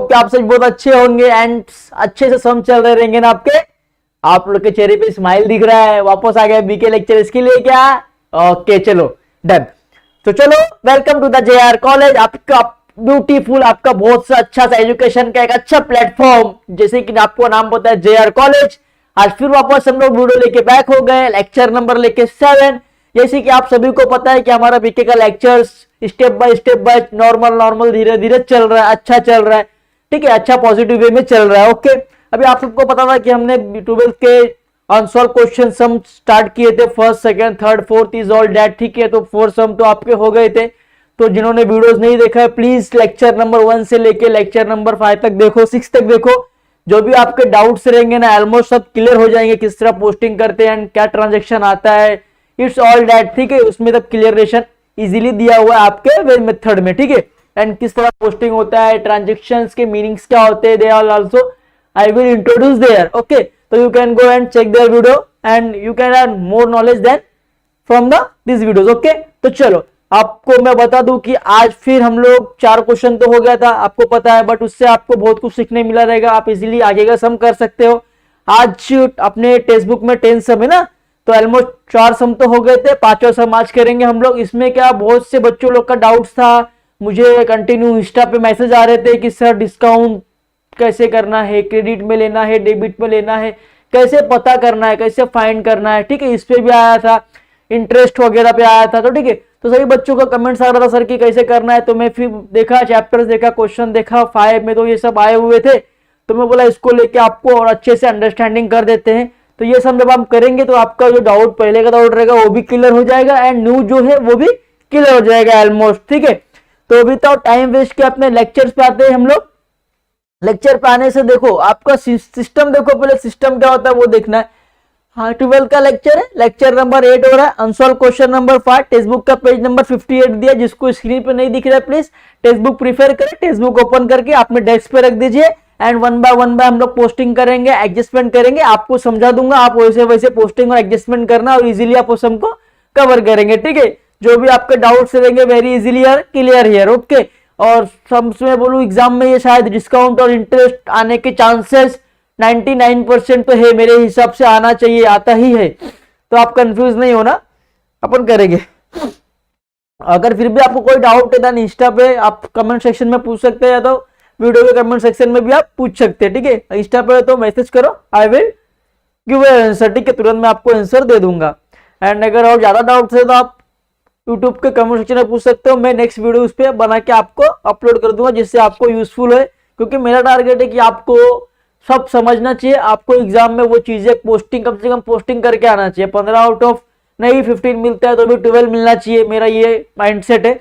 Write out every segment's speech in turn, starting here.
कि आप सच बहुत अच्छे होंगे एंड अच्छे से सम चल रहे रहेंगे ना आपके। आप लोग के चेहरे पे स्माइल दिख रहा है, वापस आ गया बीके लेक्चर इसके लिए क्या। ओके चलो डन। तो चलो welcome to the JR college, आपका ब्यूटीफुल, आपका बहुत सा अच्छा सा एजुकेशन का एक अच्छा प्लेटफॉर्म, जैसे कि आपको नाम पता है जेआर कॉलेज। आज फिर वापस हम लोग वीडियो लेके बैक हो गए, लेक्चर नंबर लेके 7। जैसे कि आप सभी को पता है कि हमारा बीके का लेक्चर्स स्टेप बाय नॉर्मल धीरे धीरे चल रहा है, अच्छा चल रहा है, ठीक है, अच्छा पॉजिटिव वे में चल रहा है। ओके, अभी आप सबको पता था कि हमने 12th के अनसॉल्व क्वेश्चन सम स्टार्ट किए थे, first second third fourth is all that, ठीक है। तो 4 सम तो आपके हो गए थे। तो जिन्होंने वीडियोस नहीं देखा है प्लीज लेक्चर नंबर 1 से लेके लेक्चर नंबर 5 तक देखो, 6 तक देखो। जो भी आपके डाउट्स रहेंगे ना ऑलमोस्ट सब क्लियर हो जाएंगे, किस तरह पोस्टिंग करते हैं, क्या ट्रांजेक्शन आता है, इट्स ऑल दैट, ठीक है। उसमें तब क्लियरेशन इजीली दिया हुआ है आपके वे मेथड में, ठीक है। एंड किस तरह पोस्टिंग होता है, ट्रांजेक्शंस के मीनिंग्स क्या होते हैं, they are also I will introduce there. Okay, तो you can go and check their video and you can earn more knowledge then from the this videos. Okay, तो चलो आपको मैं बता दूं कि आज फिर हम लोग 4 क्वेश्चन तो हो गया था आपको पता है, बट उससे आपको बहुत कुछ सीखने मिला रहेगा, आप इजीली आगे का सम कर सकते हो। आज अपने टेक्स्ट बुक में 10 सम है ना, तो ऑलमोस्ट 4 सम तो हो गए थे, 5वां सम आज करेंगे हम लोग। इसमें क्या बहुत से बच्चों लोग का डाउट्स था, मुझे कंटिन्यू इंस्टा पे मैसेज आ रहे थे कि सर डिस्काउंट कैसे करना है, क्रेडिट में लेना है, डेबिट में लेना है, कैसे पता करना है, कैसे फाइंड करना है, ठीक है। इस पे भी आया था, इंटरेस्ट वगैरह पे आया था, तो ठीक है। तो सभी बच्चों का कमेंट्स आ रहा था सर कि कैसे करना है, तो मैं फिर देखा, चैप्टर्स देखा, क्वेश्चन देखा 5 में, तो ये सब आए हुए थे। तो मैं बोला इसको लेके आपको और अच्छे से अंडरस्टैंडिंग कर देते हैं। तो ये सब जब हम करेंगे तो आपका जो डाउट पहले का डाउट रहेगा वो भी क्लियर हो जाएगा एंड न्यू जो है वो भी क्लियर हो जाएगा ऑलमोस्ट, ठीक है। तो अभी तो टाइम वेस्ट किया, अपने लेक्चर्स पे आते हैं हम लोग। लेक्चर पे आने से देखो आपका सिस्टम, देखो पहले सिस्टम क्या होता है वो देखना है। हाँ 12 का लेक्चर है, लेक्चर नंबर 8 हो रहा है, unsolved question number 5, text book का पेज नंबर 58 दिया, जिसको स्क्रीन पे नहीं दिख रहा है प्लीज टेक्स्ट बुक प्रिफर करें, टेक्स्ट बुक ओपन करके अपने डेस्क पे रख दीजिए एंड वन बाय हम लोग पोस्टिंग करेंगे, एडजस्टमेंट करेंगे, आपको समझा दूंगा, आप वैसे वैसे पोस्टिंग और एडजस्टमेंट करना और इजीली आप उस को कवर करेंगे, ठीक है। जो भी आपके डाउट्स रहेंगे very easily clear here, okay. और सबसे बोलूं एग्जाम में ये शायद डिस्काउंट और इंटरेस्ट आने के चांसेस 99% तो है, मेरे हिसाब से आना चाहिए, आता ही है, तो आप कंफ्यूज नहीं होना, अपन करेंगे। अगर फिर भी आपको कोई डाउट है तो इंस्टा पे आप कमेंट सेक्शन में पूछ सकते हैं, या तो वीडियो के कमेंट सेक्शन में भी आप पूछ सकते हैं, ठीक है। इंस्टा पे तो मैसेज करो, आई विल गिव आंसर, ठीक है, तुरंत मैं आपको आंसर दे दूंगा। एंड अगर और ज्यादा डाउट है तो आप यूट्यूब के कमेंट सेक्शन में पूछ सकते हो, मैं नेक्स्ट वीडियो उस पर बना के आपको अपलोड कर दूंगा, जिससे आपको यूजफुल है, क्योंकि मेरा टारगेट है कि आपको सब समझना चाहिए, आपको एग्जाम में वो चीजें पोस्टिंग कम से कम पोस्टिंग करके आना चाहिए। 15 आउट ऑफ नहीं 15 मिलता है तो भी 12 मिलना चाहिए, मेरा ये माइंडसेट है।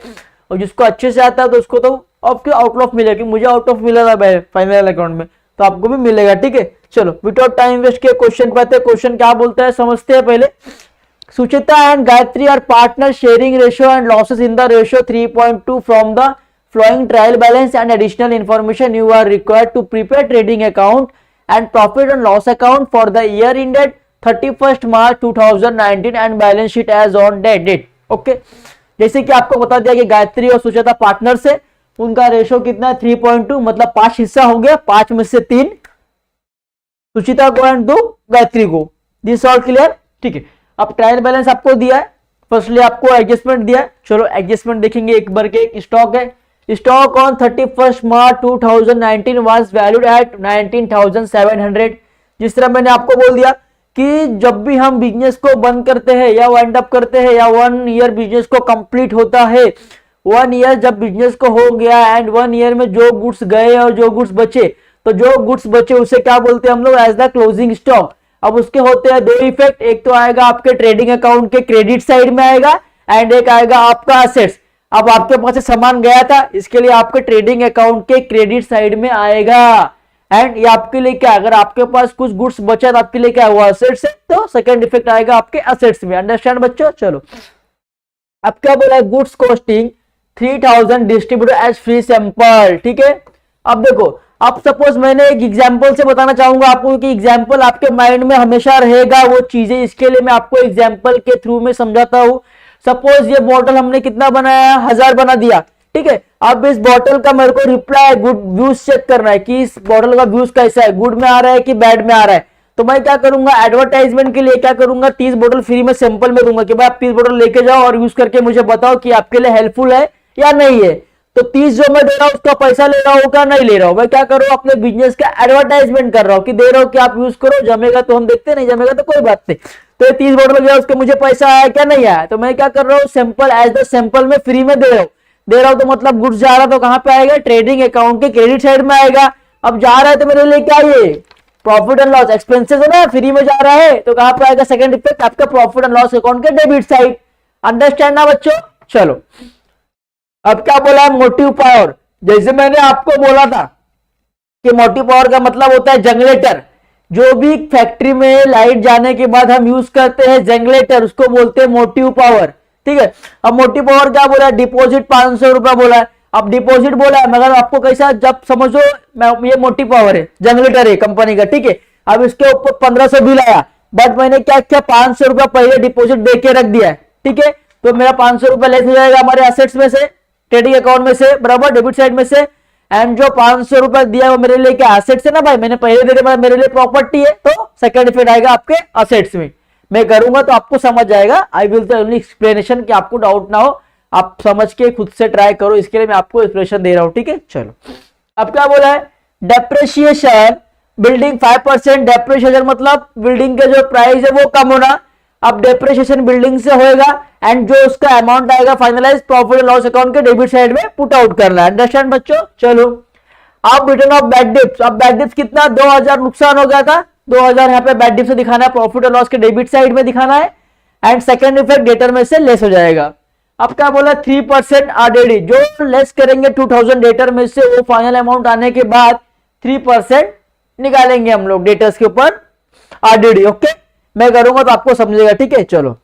और जिसको अच्छे से आता है तो उसको तो आपके आउट ऑफ मिलेगा, मुझे आउट ऑफ मिला था फाइनल अकाउंट में, तो आपको भी मिलेगा, ठीक है। चलो विदाउट टाइम वेस्ट किए क्वेश्चन पे आते हैं। क्वेश्चन क्या बोलता है समझते हैं पहले। Suchita and Gayatri are partner sharing ratio and losses in the ratio 3.2 from the flowing trial balance and additional information you are required to prepare trading account and profit and loss account for the year ended 31st March 2019 and balance sheet as on that date। Okay, जैसे कि आपको बता दिया कि गायत्री और सुचिता partner से, उनका ratio कितना है 3.2, मतलब 5 हिस्सा हो गया, 5 में से 3 सुचिता को एंड 2 गायत्री को। दिस ऑल क्लियर, ठीक है। अब ट्रायल बैलेंस आपको दिया है, फर्स्टली आपको एडजस्टमेंट दिया है, चलो एडजस्टमेंट देखेंगे एक बार के। स्टॉक है, stock on 31st March 2019 was valued at 19,700। जिस तरह मैंने आपको बोल दिया कि जब भी हम बिजनेस को बंद करते हैं या वाइंड अप करते हैं या 1 ईयर बिजनेस को कंप्लीट होता है, 1 ईयर जब बिजनेस को हो गया एंड 1 ईयर में जो गुड्स गए और जो गुड्स बचे, तो जो गुड्स बचे उसे क्या बोलते हैं हम लोग, एज द क्लोजिंग स्टॉक। अब उसके होते हैं 2 इफेक्ट, एक तो आएगा आपके ट्रेडिंग अकाउंट के क्रेडिट साइड में आएगा एंड एक आएगा आपका असेट्स। अब आपके पास से सामान गया था, इसके लिए आपके ट्रेडिंग अकाउंट के क्रेडिट साइड में आएगा एंड ये आपके लिए क्या, अगर आपके पास कुछ गुड्स बचा तो आपके लिए क्या हुआ, असेट्स है, तो सेकंड इफेक्ट आएगा आपके असेट्स में। अंडरस्टैंड बच्चों, चलो अब क्या बोला है, goods costing 3000 distributed as free sample, ठीक है। अब देखो, अब सपोज मैंने एक एग्जांपल से बताना चाहूंगा आपको कि एग्जांपल आपके माइंड में हमेशा रहेगा वो चीजें, इसके लिए मैं आपको एग्जांपल के थ्रू में समझाता हूं। सपोज ये बॉटल हमने कितना बनाया, 1000 बना दिया, ठीक है। अब इस बॉटल का मेरे को रिप्लाई गुड व्यूज चेक करना है कि इस बॉटल का व्यूज कैसा है, गुड में आ रहा है कि बैड में आ रहा है। तो मैं क्या करूंगा, एडवर्टाइजमेंट के लिए क्या करूंगा, 30 बोतल फ्री में सैंपल में दूंगा कि भाई आप 30 बोतल लेके जाओ और यूज करके मुझे बताओ कि आपके लिए हेल्पफुल है या नहीं है। तो 30 जो मैं दे रहा हूं उसका पैसा ले रहा हूं क्या, नहीं ले रहा हूं। मैं क्या कर रहा हूं, अपने बिजनेस का एडवर्टाइजमेंट कर रहा हूं कि दे रहा हूं कि आप यूज करो, जमेगा तो हम देखते, नहीं जमेगा तो कोई बात नहीं। तो 30 बोतल गया, उसके मुझे पैसा आया क्या, नहीं आया। तो मैं क्या कर रहा हूँ, सैंपल एज द सैंपल में फ्री में दे रहा हूं तो मतलब गुड्स जा रहा तो कहां पे आएगा, ट्रेडिंग अकाउंट के क्रेडिट साइड में आएगा। अब जा रहा है तो मेरे लिए क्या, ये प्रॉफिट एंड लॉस एक्सपेंसेस है ना, फ्री में जा रहा है तो कहां पे आएगा, सेकंड इफेक्ट आपका प्रॉफिट एंड लॉस अकाउंट के डेबिट साइड। अंडरस्टैंड ना बच्चों। चलो अब क्या बोला है, मोटिव पावर। जैसे मैंने आपको बोला था कि मोटिव पावर का मतलब होता है जनरेटर। जो भी फैक्ट्री में लाइट जाने के बाद हम यूज करते हैं जनरेटर, उसको बोलते हैं मोटिव पावर। ठीक है, अब मोटिव पावर क्या बोला है, डिपॉजिट 500 रुपया बोला है। अब डिपॉजिट बोला है, मगर आपको कैसा, जब समझो ये मोटिव पावर है, जनरेटर है कंपनी का। ठीक है, अब इसके ऊपर 1500 बिल आया, बट मैंने क्या किया, 500 रुपया पहले डिपॉजिट दे के रख दिया है। ठीक है, तो मेरा 500 रुपया लेस हो जाएगा हमारे एसेट्स में से, ट्रेडिंग अकाउंट में से, बराबर, डेबिट साइड में से। एंड जो 500 रुपया दिया वो मेरे लिए क्या, एसेट्स है ना भाई, मैंने पहले दे दिया, मेरे लिए प्रॉपर्टी है, तो सेकंड इफेक्ट आएगा आपके एसेट्स में। मैं करूंगा तो आपको समझ जाएगा, I will the only explanation, कि आपको डाउट ना हो, आप समझ के खुद से ट्राई करो, इसके लिए मैं आपको एक्सप्लेनेशन दे रहा हूं। ठीक है, चलो अब क्या बोला है, डेप्रिसिएशन बिल्डिंग 5%। डेप्रिसिएशन मतलब बिल्डिंग के जो प्राइस है वो कम होना। अब डेप्रिसिएशन बिल्डिंग से होएगा एंड जो उसका अमाउंट आएगा finalize profit and loss account के डेबिट साइड में पुट आउट करना है। अंडरस्टैंड बच्चों। चलो अब रिटर्न ऑफ बैड डिप्स। अब बैड डिप्स कितना, 2000 नुकसान हो गया था, 2000 यहाँ पे बैड डिप्स से दिखाना है, प्रॉफिट एंड लॉस के डेबिट साइड में दिखाना है। एंड सेकंड इफेक्ट डेटर में से लेस हो जाएगा। अब क्या बोला, 3% आरडीडी, जो लेस करेंगे 2000 डेटर में से, वो फाइनल अमाउंट आने के बाद 3% निकालेंगे हम लोग डेटर्स के ऊपर आरडीडी। ओके, मैं करूंगा तो आपको समझेगा। ठीक है, चलो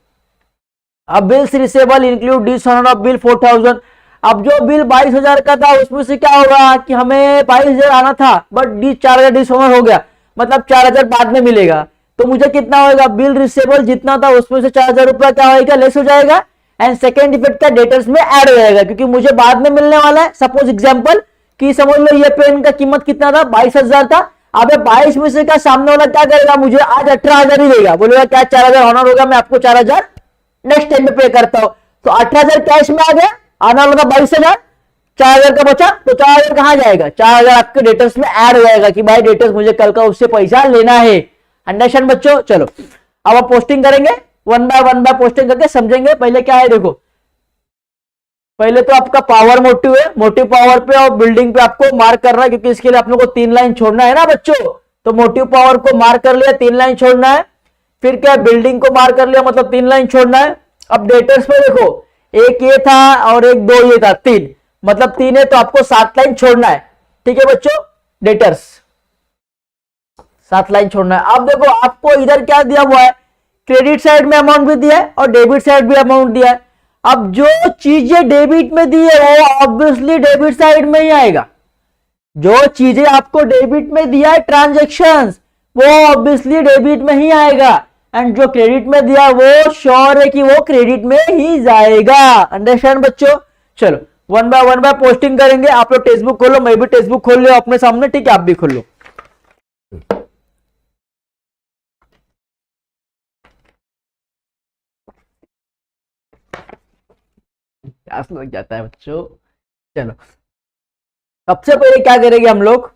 अब bills receivable include dishonour of bill 4000। अब जो बिल 22,000 का था उसमें से क्या होगा कि हमें 22,000 आना था, बट 4,000 डिसऑनर हो गया, मतलब 4,000 बाद में मिलेगा। तो मुझे कितना होगा, बिल रिसेबल जितना था उसमें से 4,000 रुपया क्या होगा, लेस हो जाएगा। एंड सेकेंड इफेक्ट का डेटर्स में ऐड हो जाएगा, क्योंकि मुझे बाद में मिलने वाला है। सपोज एग्जांपल कि समझ लो ये पेन का कीमत कितना था, 22,000 था। अब 22 में से का सामने वाला क्या करेगा, मुझे आज 18,000 ही देगा, बोलेगा क्या 4,000 ऑनर होगा, मैं आपको 4,000 नेक्स्ट टाइम में पे करता हूं। तो 18,000 कैश में आ गया, आना वाला 22,000, 4,000 का बचा, तो 4,000 कहां जाएगा, 4,000 आपके डेटर्स में ऐड हो जाएगा कि भाई डेटर्स मुझे कल का उससे पैसा लेना है। अंडरस्टैंड बच्चों। चलो अब आप पोस्टिंग करेंगे, वन बाय पोस्टिंग करके समझेंगे। पहले क्या है देखो, पहले तो आपका पावर मोटिव है, मोटिव पावर पे और बिल्डिंग पे आपको मार्क करना है, क्योंकि इसके लिए आप लोगों को 3 लाइन छोड़ना है ना बच्चों। तो मोटिव पावर को मार्क कर लिया, 3 लाइन छोड़ना है। फिर क्या, बिल्डिंग को मार्क कर लिया, मतलब 3 लाइन छोड़ना है। अब डेटर्स पे देखो, एक ये था और एक 2 ये था, 3, मतलब 3 है तो आपको 7 लाइन छोड़ना है। ठीक है बच्चों, डेटर्स 7 लाइन छोड़ना है। अब देखो आपको इधर क्या दिया हुआ है, क्रेडिट साइड में अमाउंट भी दिया है और डेबिट साइड भी अमाउंट दिया है। अब जो चीजें डेबिट में दी है वो ऑब्वियसली डेबिट साइड में ही आएगा। जो चीजें आपको डेबिट में दिया है ट्रांजैक्शंस, वो ऑब्वियसली डेबिट में ही आएगा। एंड जो क्रेडिट में दिया वो श्योर है कि वो क्रेडिट में ही जाएगा। अंडरस्टैंड बच्चों। चलो वन बाय पोस्टिंग करेंगे। आप लोग टेक्स्ट बुक खोलो, मैं भी टेक्स्ट बुक खोल लो अपने सामने। ठीक है, आप भी खोल लो। प्यास लग जाता है बच्चों। चलो सबसे पहले क्या करेंगे हम लोग,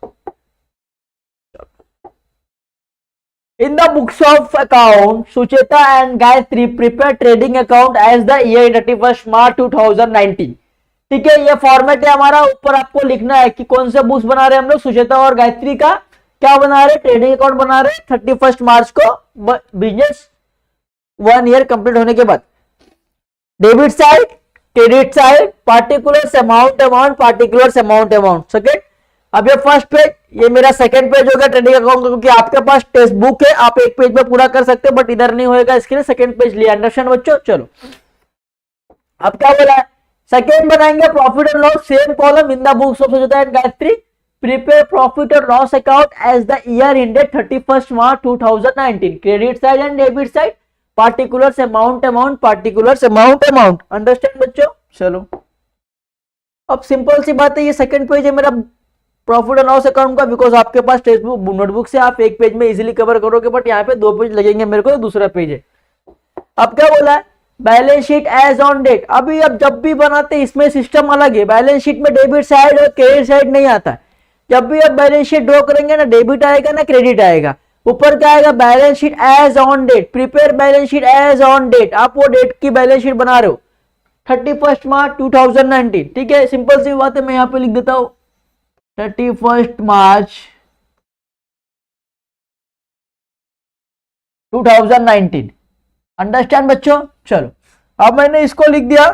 in the books of account Sucheta and Gayatri prepare trading account as the year 31 March 2019। ठीक है, ये फॉर्मेट है हमारा। ऊपर आपको लिखना है कि कौन से बुक्स बना रहे हैं हम लोग, सुचेता और गायत्री का क्या बना रहे, ट्रेडिंग अकाउंट बना रहे 31 मार्च को, बिजनेस 1 ईयर कंप्लीट होने के बाद। Debit side, credit side, particular amount particular amount. Second, अब ये फर्स्ट पेज, ये मेरा सेकंड पेज होगा ट्रेडिंग अकाउंट का, क्योंकि आपके पास टेक्स्ट बुक है, आप एक पेज में पूरा कर सकते हो, बट इधर नहीं होएगा, इसके लिए सेकंड पेज लिया। अंडरस्टैंड बच्चों। चलो अब क्या बोला है, सेकंड बनाएंगे profit and loss, same column in the books of Sucheta and Gayatri prepare profit and loss account as the year ended 31 March 2019। Credit side and debit side, particular amount particular amount. Understand बच्चों। चलो अब simple सी बात है, ये second page है मेरा profit and loss account का, because आपके पास टेक्स्ट बुक नोटबुक से आप एक पेज में इजीली कवर करोगे, बट यहाँ पे 2 पेज लगेंगे मेरे को, दूसरा पेज है। अब क्या बोला है, balance sheet as on date. अभी अब जब भी बनाते इसमें सिस्टम अलग है, बैलेंस शीट में डेबिट साइड और क्रेडिट साइड नहीं आता है। जब भी आप बैलेंस शीट ड्रॉ करेंगे ना, डेबिट आएगा ना क्रेडिट आएगा, ऊपर क्या आएगा, balance sheet as on date, prepare balance sheet as on date. आप वो डेट की बैलेंस शीट बना रहे हो 31 मार्च 2019, ठीक है, सिंपल सी बात है, मैं यहाँ पे लिख देता हूं 31 मार्च 2019। अंडरस्टैंड बच्चों? चलो अब मैंने इसको लिख दिया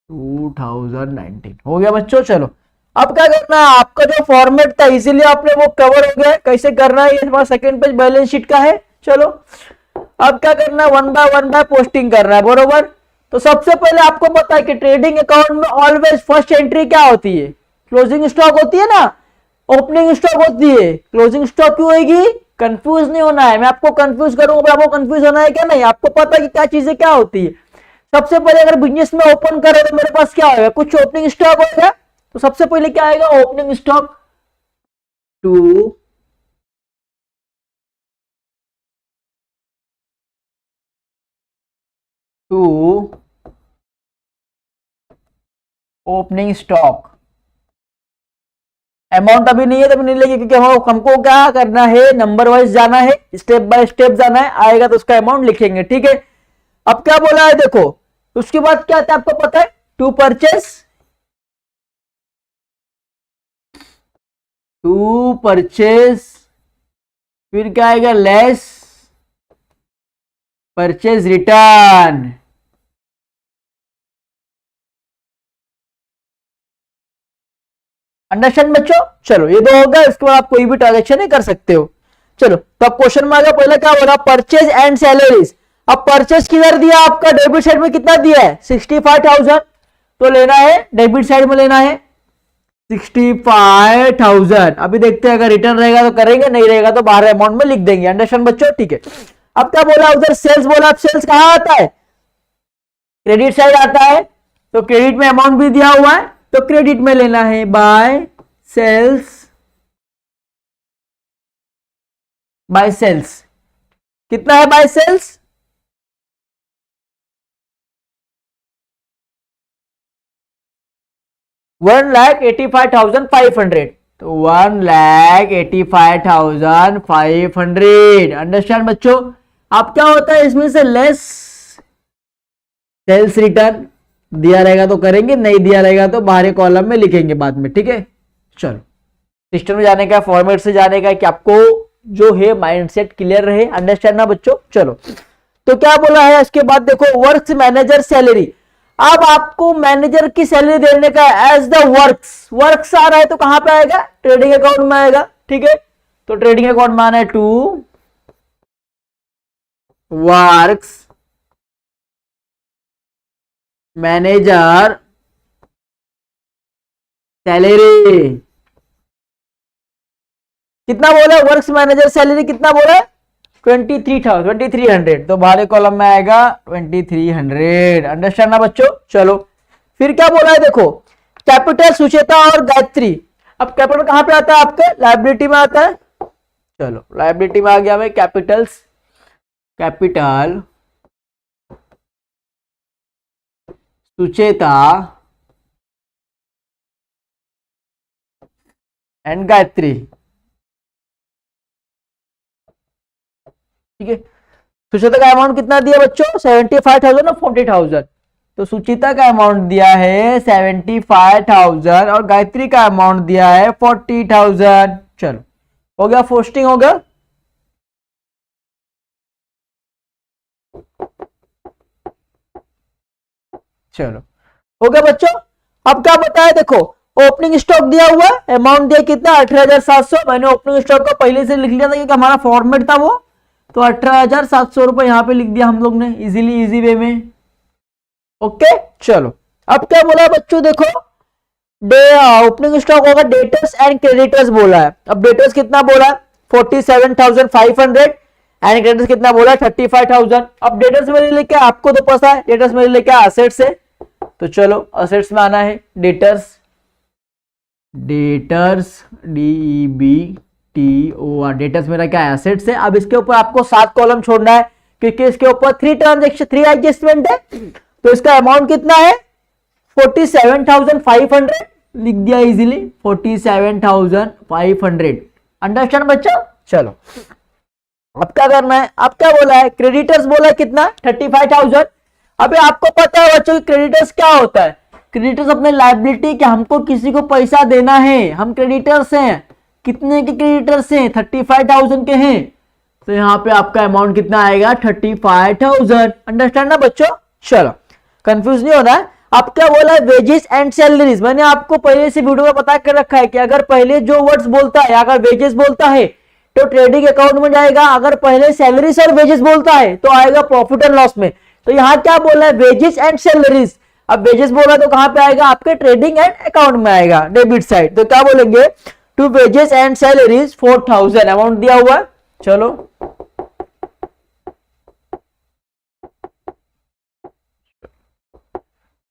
2019 हो गया बच्चों। चलो अब क्या करना है, आपका जो फॉर्मेट था इसीलिए आपने वो कवर हो गया, कैसे करना है, ये हमारा सेकंड पेज बैलेंस शीट का है। चलो अब क्या करना है, 1 बाय पोस्टिंग करना है, बरोबर। तो सबसे पहले आपको पता है कि ट्रेडिंग अकाउंट में ऑलवेज फर्स्ट एंट्री क्या होती है, क्लोजिंग स्टॉक होती है ना, ओपनिंग स्टॉक होती है। क्लोजिंग स्टॉक क्यों होगी, कंफ्यूज नहीं होना है, मैं आपको कंफ्यूज करूंगा, आपको कंफ्यूज होना है क्या, नहीं, आपको पता है कि क्या चीजें क्या होती है। सबसे पहले अगर बिजनेस में ओपन करे तो मेरे पास क्या होगा, कुछ ओपनिंग स्टॉक होगा, तो सबसे पहले क्या आएगा, opening stock to opening stock. Amount अभी नहीं है तो नहीं लेंगे, क्योंकि हमको क्या करना है, नंबर वाइज जाना है, स्टेप बाय स्टेप जाना है, आएगा तो उसका अमाउंट लिखेंगे, ठीक है। अब क्या बोला है देखो, उसके बाद क्या आता है आपको पता है, टू परचेस, फिर क्या आएगा, लेस परचेज रिटर्न। अंडरस्टैंड बच्चों? चलो ये तो होगा, इसके बाद आप कोई भी ट्रांजेक्शन नहीं कर सकते हो। चलो तो अब क्वेश्चन में आ गया, पहले क्या बोला, परचेज एंड सैलरीज। अब परचेज किधर दिया आपका, डेबिट साइड में कितना दिया है, 65,000, तो लेना है डेबिट साइड में लेना है 65,000। अभी देखते हैं, अगर रिटर्न रहेगा तो करेंगे, नहीं रहेगा तो बाहर अमाउंट में लिख देंगे। अंडरस्टैंड बच्चों? ठीक है। अब क्या बोला उधर, सेल्स बोला, अब सेल्स कहां आता है, क्रेडिट साइड आता है, तो क्रेडिट में अमाउंट भी दिया हुआ है, तो क्रेडिट में लेना है बाय सेल्स, बाय सेल्स। कितना है बाय सेल्स, $1,85,500, तो 1,85,500। अंडरस्टैंड बच्चों? अब क्या होता है इसमें से लेस सेल्स रिटर्न, दिया रहेगा तो करेंगे, नहीं दिया रहेगा तो बाहरी कॉलम में लिखेंगे बाद में, ठीक है। चलो सिस्टम में जाने का, फॉर्मेट से जाने का, कि आपको जो है माइंडसेट क्लियर रहे। अंडरस्टैंड ना बच्चों? चलो तो क्या बोला है इसके बाद देखो, वर्क्स मैनेजर सैलरी। अब आपको मैनेजर की सैलरी देने का, एज द वर्क्स आ रहा है तो कहां पे आएगा, ट्रेडिंग अकाउंट में आएगा, ठीक है। तो ट्रेडिंग अकाउंट में आना है टू वर्क्स मैनेजर सैलरी। कितना बोला, वर्क्स मैनेजर सैलरी कितना बोला, 2300, तो बाहरी कॉलम में आएगा 2300। अंडरस्टैंड ना बच्चों? चलो फिर क्या बोला है देखो, कैपिटल सुचेता और गायत्री। अब कैपिटल कहां पे आता है आपके, लायबिलिटी में आता है। चलो लायबिलिटी में आ गया मैं, कैपिटल सुचेता एंड गायत्री, ठीक है। सुचिता का अमाउंट कितना दिया बच्चों, 75,000 और 40,000, तो सुचिता का अमाउंट दिया है 75,000 और गायत्री का अमाउंट दिया है 40,000। चलो हो गया, पोस्टिंग हो गया। चलो हो गया बच्चों। अब क्या बताया देखो, ओपनिंग स्टॉक दिया हुआ, अमाउंट दिया कितना, 18,700। मैंने ओपनिंग स्टॉक को पहले से लिख लिया था क्योंकि हमारा फॉर्मेट था वो, तो 18,700 रुपए यहां पे लिख दिया हम लोग ने, इजी वे में। ओके चलो अब क्या बोला बच्चों देखो, ओपनिंग स्टॉक होगा, डेटर्स एंड क्रेडिटर्स बोला है। अब डेटर्स कितना बोला है, 47,500, एंड क्रेडिटर्स कितना बोला 35,000। अब डेटर्स में ले क्या, आपको तो पता है डेटर्स में ले क्या असेट्स है, तो चलो असेट्स में आना है डेटर्स, DEBTOR, डेटर्स मेरा क्या एसेट्स है। अब इसके ऊपर आपको 7 कॉलम छोड़ना है क्योंकि इसके ऊपर 3 एडजस्टमेंट है, तो इसका अमाउंट कितना है 47,500 लिख दिया इजीली, 47,500। अंडरस्टैंड बच्चों। चलो अब क्या करना है, अब क्या बोला है क्रेडिटर्स बोला है कितना 35,000। अभी आपको पता है बच्चों क्रेडिटर्स क्या होता है, क्रेडिटर्स अपने लायबिलिटी कि हमको किसी को पैसा देना है, हम क्रेडिटर्स हैं। कितने के क्रेडिटर्स हैं 35,000 के हैं, तो यहाँ पे आपका अमाउंट कितना आएगा 35,000। अंडरस्टैंड ना बच्चों। चलो कंफ्यूज नहीं होना है। अब क्या बोला है वेजेस एंड सैलरीज, मैंने आपको पहले से वीडियो में बता कर रखा है कि अगर पहले जो वर्ड्स बोलता है, अगर वेजेस बोलता है तो ट्रेडिंग अकाउंट में जाएगा, अगर पहले सैलरीज और वेजेस बोलता है तो आएगा प्रॉफिट एंड लॉस में। तो यहाँ क्या बोला है वेजेस एंड सैलरीज। अब वेजेस बोला तो कहां पे आएगा आपके ट्रेडिंग एंड अकाउंट में आएगा डेबिट साइड, तो क्या बोलेंगे to wages and salaries 4,000 amount दिया हुआ है। चलो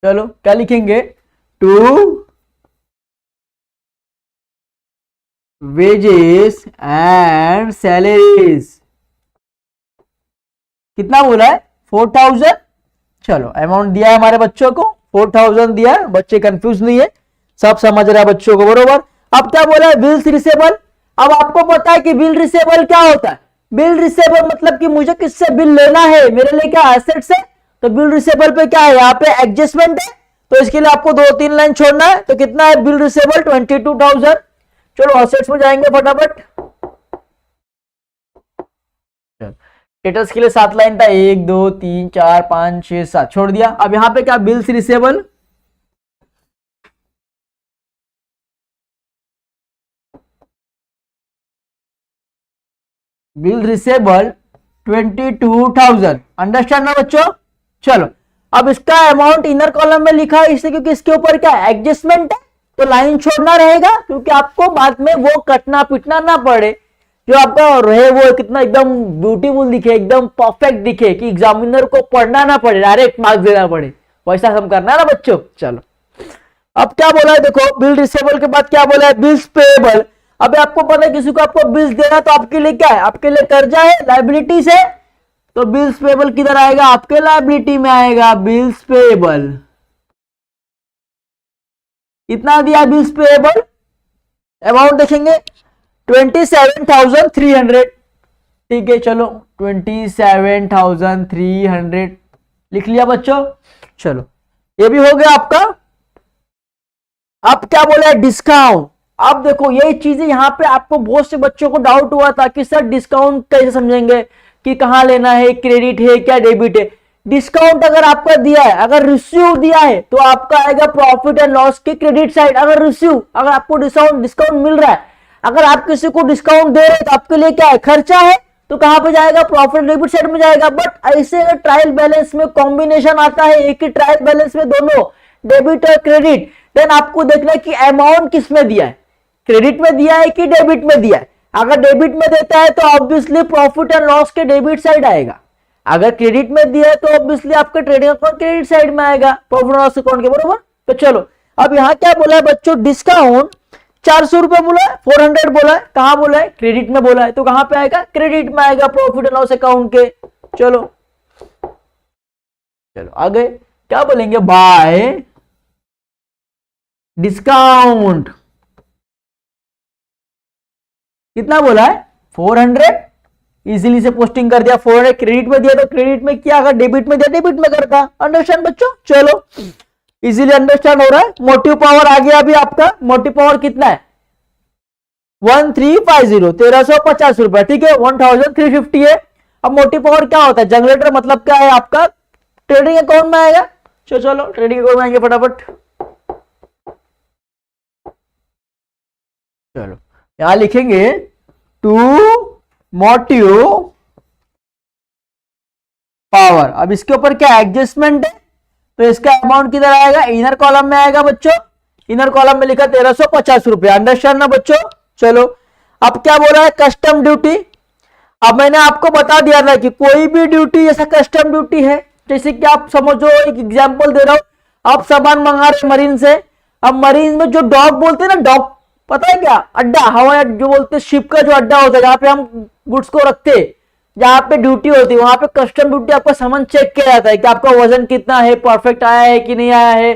चलो क्या लिखेंगे टू वेजेस एंड सैलरीज, कितना बोला है 4,000। चलो अमाउंट दिया है हमारे बच्चों को 4,000 दिया है, बच्चे कंफ्यूज नहीं है, सब समझ रहा है बच्चों को बरोबर। अब क्या बोला है बिल्स रिसेबल। अब आपको पता है कि बिल रिसेबल क्या होता है, बिल रिसेबल मतलब कि मुझे किससे बिल लेना है, मेरे लिए क्या एसेट्स है, तो बिल रिसेबल पे क्या है यहाँ पे एडजस्टमेंट है, तो इसके लिए आपको 2-3 लाइन छोड़ना है। तो कितना है बिल रिसेबल 22,000। चलो असेट्स में जाएंगे फटाफट, डेटर्स के लिए 7 लाइन था, 1 2 3 4 5 6 7 छोड़ दिया। अब यहां पे क्या bills receivable, bill receivable 22,000। Understand ना बच्चों। चलो अब इसका अमाउंट इनर कॉलम में लिखा है इसलिए क्योंकि इसके ऊपर क्या एडजस्टमेंट है, तो लाइन छोड़ना रहेगा क्योंकि आपको बाद में वो कटना पिटना ना पड़े, जो आपका रहे वो कितना एकदम ब्यूटीफुल दिखे, एकदम परफेक्ट दिखे कि एग्जामिनर को पढ़ना ना पड़े, डायरेक्ट मार्क्स देना पड़े, वैसा हम करना है ना बच्चों। चलो अब क्या बोला है देखो बिल रिसेबल के बाद क्या बोला है बिल्स पेएबल। अब आपको पता है किसी को आपको बिल्स देना तो आपके लिए क्या है, आपके लिए कर्जा है, लायबिलिटीज है, तो बिल्स पेएबल किधर आएगा आपके लायबिलिटी में आएगा बिल्स पेएबल। कितना दिया बिल्स पेएबल, अमाउंट देखेंगे 27,300। ठीक है चलो 27,300 लिख लिया बच्चों। चलो ये भी हो गया आपका। अब क्या बोला है डिस्काउंट। अब देखो यही चीजें यहां पे आपको बहुत से बच्चों को डाउट हुआ था कि सर डिस्काउंट कैसे समझेंगे कि कहां लेना है, क्रेडिट है क्या डेबिट है। डिस्काउंट अगर आपका दिया है, अगर रिसीव दिया है तो आपका आएगा प्रॉफिट एंड लॉस के क्रेडिट साइड। अगर रिसीव, अगर आपको डिस्काउंट मिल रहा है, अगर आप किसी को डिस्काउंट दे रहे हैं तो आपके लिए क्या है खर्चा है, तो कहां पे जाएगा प्रॉफिट डेबिट साइड में जाएगा। बट ऐसे अगर ट्रायल बैलेंस में कॉम्बिनेशन आता है, एक ही ट्रायल बैलेंस में दोनों डेबिट और क्रेडिट, देन आपको देखना है कि अमाउंट किस में दिया है, क्रेडिट में दिया है कि डेबिट में दिया है। अगर डेबिट में देता है तो ऑब्वियसली प्रॉफिट एंड लॉस के डेबिट साइड आएगा, अगर क्रेडिट में दिया है तो ऑब्वियसली आपका ट्रेडिंग अकाउंट क्रेडिट साइड में आएगा, प्रॉफिट एंड लॉस अकाउंट के बरोबर। तो चलो अब यहां क्या बोला है बच्चों डिस्काउंट 400 रुपए बोला है, 400 बोला है, कहां बोला है क्रेडिट में बोला है, तो कहां पे आएगा क्रेडिट में आएगा प्रॉफिट एंड लॉस अकाउंट के। चलो चलो आगे क्या बोलेंगे बाय डिस्काउंट। कितना बोला है 400, इजीली से पोस्टिंग कर दिया। 400 क्रेडिट में दिया तो क्रेडिट में किया, अगर डेबिट में दिया डेबिट में करता। अंडरस्टैंड बच्चों। चलो इजीली अंडरस्टैंड हो रहा है। मोटिव पावर आ गया अभी आपका, मोटिव पावर कितना है 1350, 1350 रुपए, ठीक है 1350 है। अब मोटिव पावर क्या होता है जनरेटर, मतलब क्या है आपका ट्रेडिंग अकाउंट में आएगा। चलो ट्रेडिंग अकाउंट में आएंगे फटाफट। चलो यहां लिखेंगे टू मोटिव पावर। अब इसके ऊपर क्या एडजस्टमेंट है, तो इसका अमाउंट किधर आएगा इनर कॉलम में आएगा बच्चों। इनर कॉलम में लिखा 1350 रुपए। अंडरस्टैंड ना बच्चों। चलो अब क्या बोल रहा है कस्टम ड्यूटी। अब मैंने आपको बता दिया था कि कोई भी ड्यूटी जैसा कस्टम ड्यूटी है, जैसे कि आप समझो, एक एग्जांपल दे रहा हूं, आप सामान मंगा रहे मरीन से। अब मरीन में जो डॉक बोलते हैं ना, डॉक पता है क्या, अड्डा, हवाई अड्डा जो बोलते हैं, शिप का जो अड्डा होता है जहां पे हम गुड्स को रखते हैं, जहां पे ड्यूटी होती है, वहां पे कस्टम ड्यूटी आपका सामान चेक किया जाता है कि आपका वजन कितना है, परफेक्ट आया है कि नहीं आया है।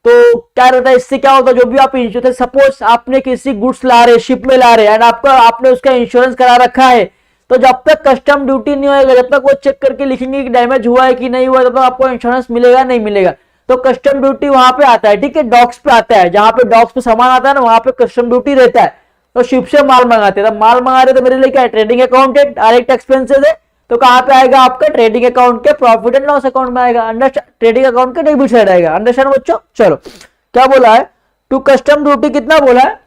तो क्या रहता है, इससे क्या होता है, जो भी आप इंश्योरेंस, सपोज आपने किसी गुड्स ला रहे, शिप में ला रहे एंड आपका आपने उसका इंश्योरेंस करा रखा है, तो जब तक कस्टम ड्यूटी नहीं होएगा, जब तक वो चेक करके लिखेंगे कि डैमेज हुआ है कि नहीं हुआ, तब तक आपको इंश्योरेंस मिलेगा नहीं मिलेगा। तो कस्टम ड्यूटी वहां पे आता है, ठीक है, डॉक्स पे आता है, जहां पे डॉक्स पे सामान आता है ना, वहां पे कस्टम ड्यूटी रहता है। तो शिप से माल मंगाते हैं, माल मंगा रहे तो मेरे लिए क्या है, ट्रेडिंग अकाउंट है, डायरेक्ट एक्सपेंसेस है। तो कहां पे आएगा आपका, ट्रेडिंग अकाउंट के प्रॉफिट एंड लॉस अकाउंट में आएगा, अंडरस्टैंड, ट्रेडिंग अकाउंट के डेबिट साइड आएगा, अंडरस्टैंड बच्चों। चलो क्या बोला है, टू कस्टम ड्यूटी कितना बोला है,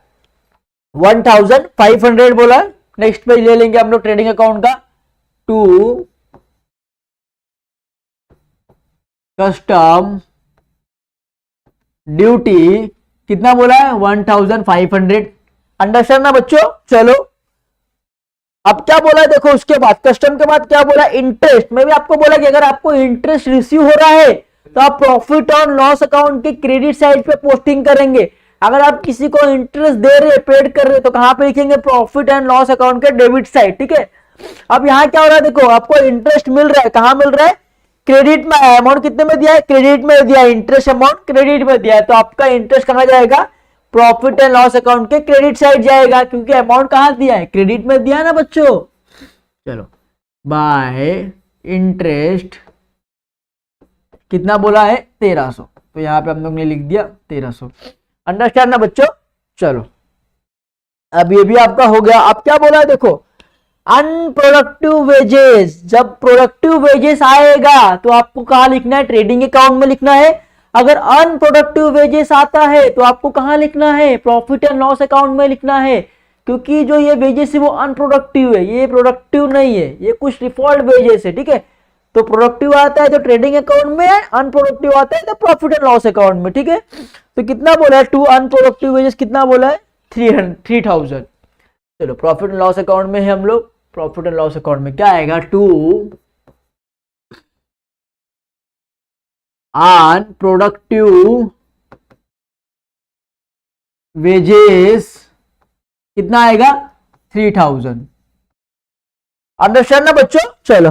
1500 बोला है। नेक्स्ट पेज ले लेंगे हम लोग ट्रेडिंग अकाउंट का, टू कस्टम ड्यूटी कितना बोला है, 1500, अंडरस्टैंड ना बच्चों। चलो अब क्या बोला है देखो, उसके बाद कस्टम के बाद क्या बोला, इंटरेस्ट। मैं भी आपको बोला कि अगर आपको इंटरेस्ट रिसीव हो रहा है तो आप प्रॉफिट और लॉस अकाउंट के क्रेडिट साइड पे पोस्टिंग करेंगे। अगर आप किसी को इंटरेस्ट दे रहे, पेड कर रहे, तो कहां पे लिखेंगे, प्रॉफिट एंड लॉस अकाउंट के डेबिट साइड, ठीक है। अब यहां क्या हो रहा है देखो, आपको इंटरेस्ट मिल रहा है, कहां मिल रहा है, क्रेडिट में। अमाउंट कितने में दिया है, क्रेडिट में दिया है, इंटरेस्ट अमाउंट क्रेडिट में दिया है, तो आपका इंटरेस्ट कहां जाएगा, प्रॉफिट एंड लॉस अकाउंट के क्रेडिट साइड जाएगा, क्योंकि अमाउंट कहां दिया है, क्रेडिट में दिया है ना बच्चों। चलो बाय इंटरेस्ट कितना बोला है, 1300, तो यहां पे हम लोग ने लिख दिया 1300, अंडरस्टैंड ना बच्चों। चलो अब ये भी आपका हो गया। अब क्या बोला है देखो, अनप्रोडक्टिव वेजेस, जब प्रोडक्टिव वेजेस आएगा तो आपको कहां लिखना है, ट्रेडिंग अकाउंट में लिखना है। अगर अनप्रोडक्टिव वेजेस आता है तो आपको कहां लिखना है, प्रॉफिट एंड लॉस अकाउंट में लिखना है, क्योंकि जो ये वेजेस है वो अनप्रोडक्टिव है, ये प्रोडक्टिव नहीं है, ये कुछ डिफॉल्ट वेजेस है, ठीक है। तो प्रोडक्टिव आता है तो ट्रेडिंग अकाउंट में, अनप्रोडक्टिव आता है तो प्रॉफिट एंड लॉस अकाउंट में, ठीक है। तो कितना बोला है, टू अनप्रोडक्टिव वेजेस कितना बोला है, 3000। चलो प्रॉफिट एंड लॉस अकाउंट में है हम लोग, प्रॉफिट एंड लॉस अकाउंट में क्या आएगा, टू अनप्रोडक्टिव वेजेस कितना आएगा, 3000, अंडरस्टैंड ना बच्चों। चलो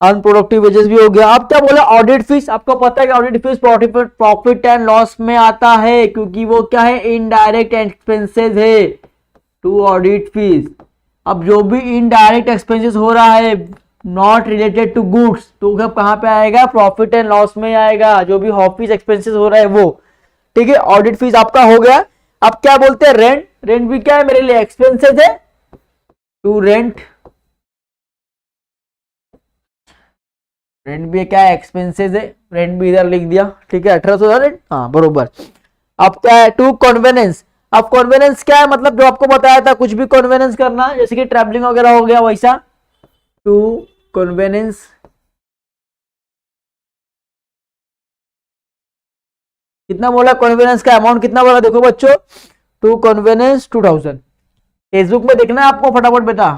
अनप्रोडक्टिव वेजेस भी हो गया। अब क्या बोला, ऑडिट फीस। आपको पता है कि audit fees profit and loss में आता है, क्योंकि वो क्या है, इनडायरेक्ट एक्सपेंसेस है, टू ऑडिट फीस। अब जो भी इनडायरेक्ट एक्सपेंसेस हो रहा है नॉट रिलेटेड टू गुड्स, तो सब कहां पे आएगा, प्रॉफिट एंड लॉस में आएगा, जो भी ऑफिस एक्सपेंसेस हो रहा है वो, ठीक है। ऑडिट फीस आपका हो गया। अब क्या बोलते हैं, रेंट। रेंट भी क्या है मेरे लिए, एक्सपेंसेस है, टू रेंट। रेंट भी क्या है, एक्सपेंसेस है, रेंट भी इधर लिख दिया, ठीक है, 1800 रेंट, हाँ बरोबर। अब क्या है, टू कन्वेनेंस। अब कन्वेनेंस क्या है, मतलब जो आपको बताया था, कुछ भी कन्वेनेंस करना, जैसे कि ट्रैवलिंग वगैरह हो गया वैसा, टू कन्वेनेंस कितना बोला, कन्वेनेंस का अमाउंट कितना बोला देखो बच्चों, टू कन्वेनेंस 2000। फेसबुक में देखना है आपको फटाफट बेटा।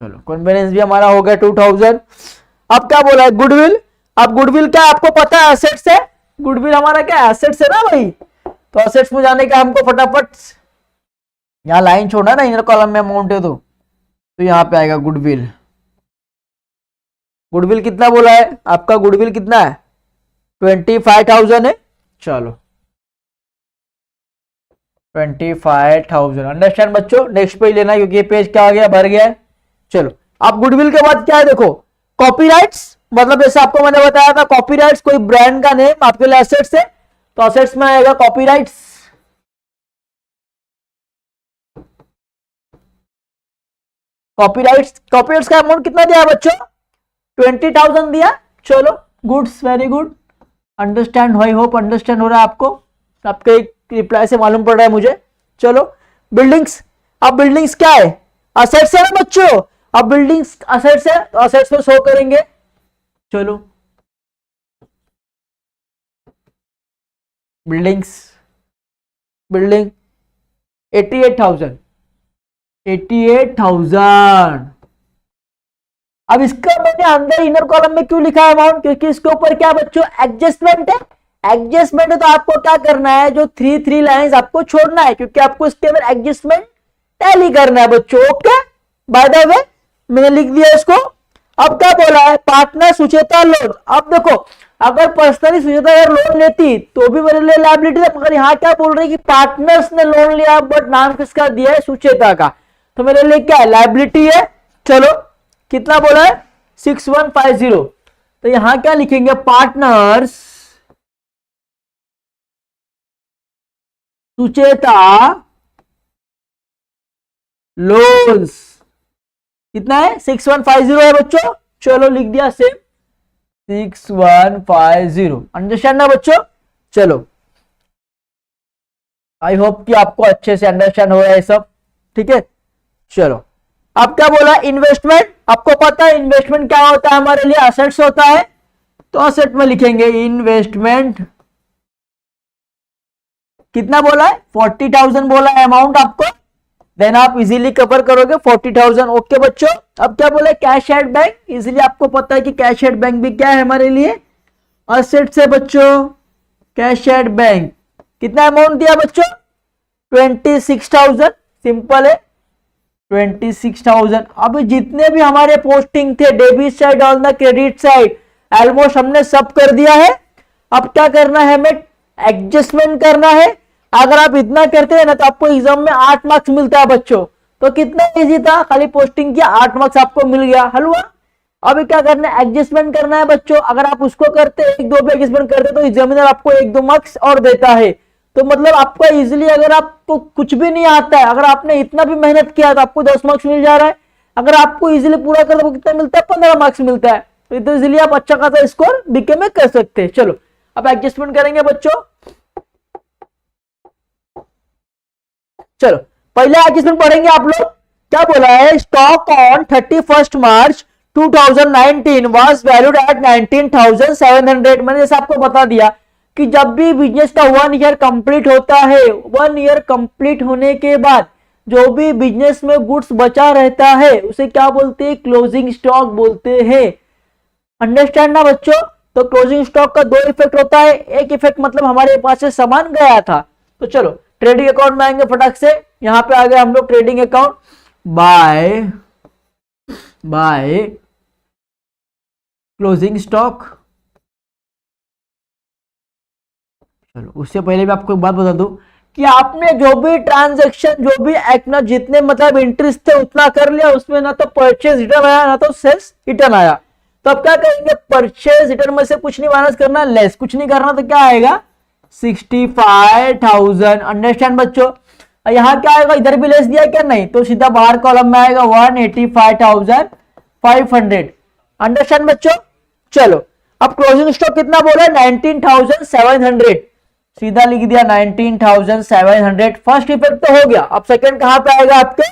चलो कन्वेनेंस भी हमारा हो गया 2000। अब क्या बोला है, गुडविल। अब गुडविल क्या आपको पता है, एसेट्स है, गुडविल हमारा क्या एसेट्स है ना भाई। तो एसेट्स में जाने का हमको फटाफट यहां लाइन छोड़ना ना, इनर कॉलम में अमाउंट है तो यहां पे आएगा गुडविल। गुडविल कितना बोला है आपका, गुडविल कितना है, 25,000 है। चलो 25,000, अंडरस्टैंड बच्चों। नेक्स्ट पेज लेना, क्योंकि ये पेज क्या आ गया, भर गया है। चलो अब गुडविल के बाद क्या है देखो, कॉपीराइट्स। मतलब जैसे आपको मैंने बताया था, कॉपीराइट्स कोई ब्रांड का नेम आपके लिए एसेट्स है, तो एसेट्स में आएगा कॉपीराइट्स। कॉपीराइट्स का अमाउंट कितना दिया बच्चों, 20,000 दिया। चलो goods, very good, understand, I hope understand हो रहा है आपको, आपके रिप्लाई से मालूम पड़ रहा है मुझे। चलो बिल्डिंग्स। अब बिल्डिंग्स क्या है, असेट्स है ना बच्चों। अब बिल्डिंग्स असेट्स है तो असेट्स में शो करेंगे। चलो बिल्डिंग्स, बिल्डिंग 88,000, 88,000। अब इसका मैंने अंदर इनर कॉलम में क्यों लिखा है अमाउंट, क्योंकि इसके ऊपर क्या बच्चों एडजस्टमेंट है। एडजस्टमेंट है तो आपको क्या करना है, जो थ्री लाइंस आपको छोड़ना है, क्योंकि आपको इसके अंदर एडजस्टमेंट टैली करना है बच्चों। ओके, बाय द वे मैंने लिख दिया इसको। अब क्या बोला है, पार्टनर सुचेता लोन। अब देखो, अगर पर्सनली सुचेता अगर लोन लेती तो भी मेरे लिए लायबिलिटी है, मगर यहाँ क्या बोल रही है कि पार्टनर्स ने लोन लिया, बट नाम किसका दिया है, सुचेता का, तो मेरे लिए क्या है, लायबिलिटी है। चलो कितना बोला है, 6150। तो यहां क्या लिखेंगे, पार्टनर्स सुचेता लोन्स। कितना है, 6150 है बच्चों। चलो लिख दिया सेम 6150। अंडरस्टैंड ना बच्चों। चलो आई होप कि आपको अच्छे से अंडरस्टैंड हो रहा है सब, ठीक है। चलो अब क्या बोला, इन्वेस्टमेंट। आपको पता है इन्वेस्टमेंट क्या होता है, हमारे लिए असेट्स होता है, तो असेट में लिखेंगे इन्वेस्टमेंट। कितना बोला है, 40,000 बोला है अमाउंट आपको, देन आप इजीली कवर करोगे 40,000। ओके बच्चों। अब क्या बोला, कैश एट बैंक। इजीली आपको पता है कि कैश एट बैंक भी क्या है हमारे लिए, असेट्स है बच्चों। कैश एट बैंक कितना अमाउंट दिया बच्चों, 26,000। सिंपल है, 26,000। अब जितने भी हमारे पोस्टिंग थे डेबिट साइड और द क्रेडिट साइड, ऑलमोस्ट हमने सब कर दिया है। अब क्या करना है, हमें एडजस्टमेंट करना है। अगर आप इतना करते हैं ना तो आपको एग्जाम में 8 मार्क्स मिलता है बच्चों। तो कितना इजी था, खाली पोस्टिंग किया 8 मार्क्स आपको मिल गया, हलवा। अभी क्या करना है, एडजस्टमेंट करना है बच्चों। अगर आप उसको करते, एक दो पे एडजस्टमेंट करते तो एग्जामिनर आपको 1-2 मार्क्स और देता है। तो मतलब आपको इजीली, अगर आपको कुछ भी नहीं आता है, अगर आपने इतना भी मेहनत किया तो आपको 10 मार्क्स मिल जा रहा है। अगर आपको इजीली पूरा कर तो कितना मिलता है, 15 मार्क्स मिलता है। तो इतना इजीली आप अच्छा खासा स्कोर बीके में कर सकते हैं। चलो अब एडजस्टमेंट करेंगे बच्चों। चलो पहले एडजस्टमेंट पढ़ेंगे आप लोग। क्या बोला है, stock on 31 March 2019 was valued at 19,700। मैंने जैसे आपको बता दिया कि जब भी बिजनेस का 1 ईयर कंप्लीट होता है, 1 ईयर कंप्लीट होने के बाद जो भी बिजनेस में गुड्स बचा रहता है उसे क्या बोलते हैं, क्लोजिंग स्टॉक बोलते हैं। अंडरस्टैंड ना बच्चों। तो क्लोजिंग स्टॉक का 2 इफेक्ट होता है। एक इफेक्ट मतलब हमारे पास से सामान गया था। तो चलो ट्रेडिंग अकाउंट में आएंगे फटाक से। यहां पे आ गए हम लोग trading account, by closing stock. चलो उससे पहले भी आपको एक बात बता दूं कि आपने जो भी ट्रांजैक्शन, जो भी एक्ट, जितने मतलब इंटरेस्ट थे उतना कर लिया, उसमें ना तो परचेज रिटर्न आया ना तो सेल्स रिटर्न आया। तो अब क्या करेंगे, परचेज रिटर्न में से कुछ नहीं माइनस करना, लेस कुछ नहीं करना, तो क्या आएगा 65,000। अंडरस्टैंड बच्चों। यहां क्या आएगा, इधर भी लेस दिया क्या, नहीं, तो सीधा बाहर कॉलम में आएगा 185,500। अंडरस्टैंड बच्चों। चलो अब क्लोजिंग स्टॉक कितना बोला, 19,700। सीधा लिख दिया 19,700। फर्स्ट इफेक्ट तो हो गया। अब सेकंड कहां पे आएगा, आपके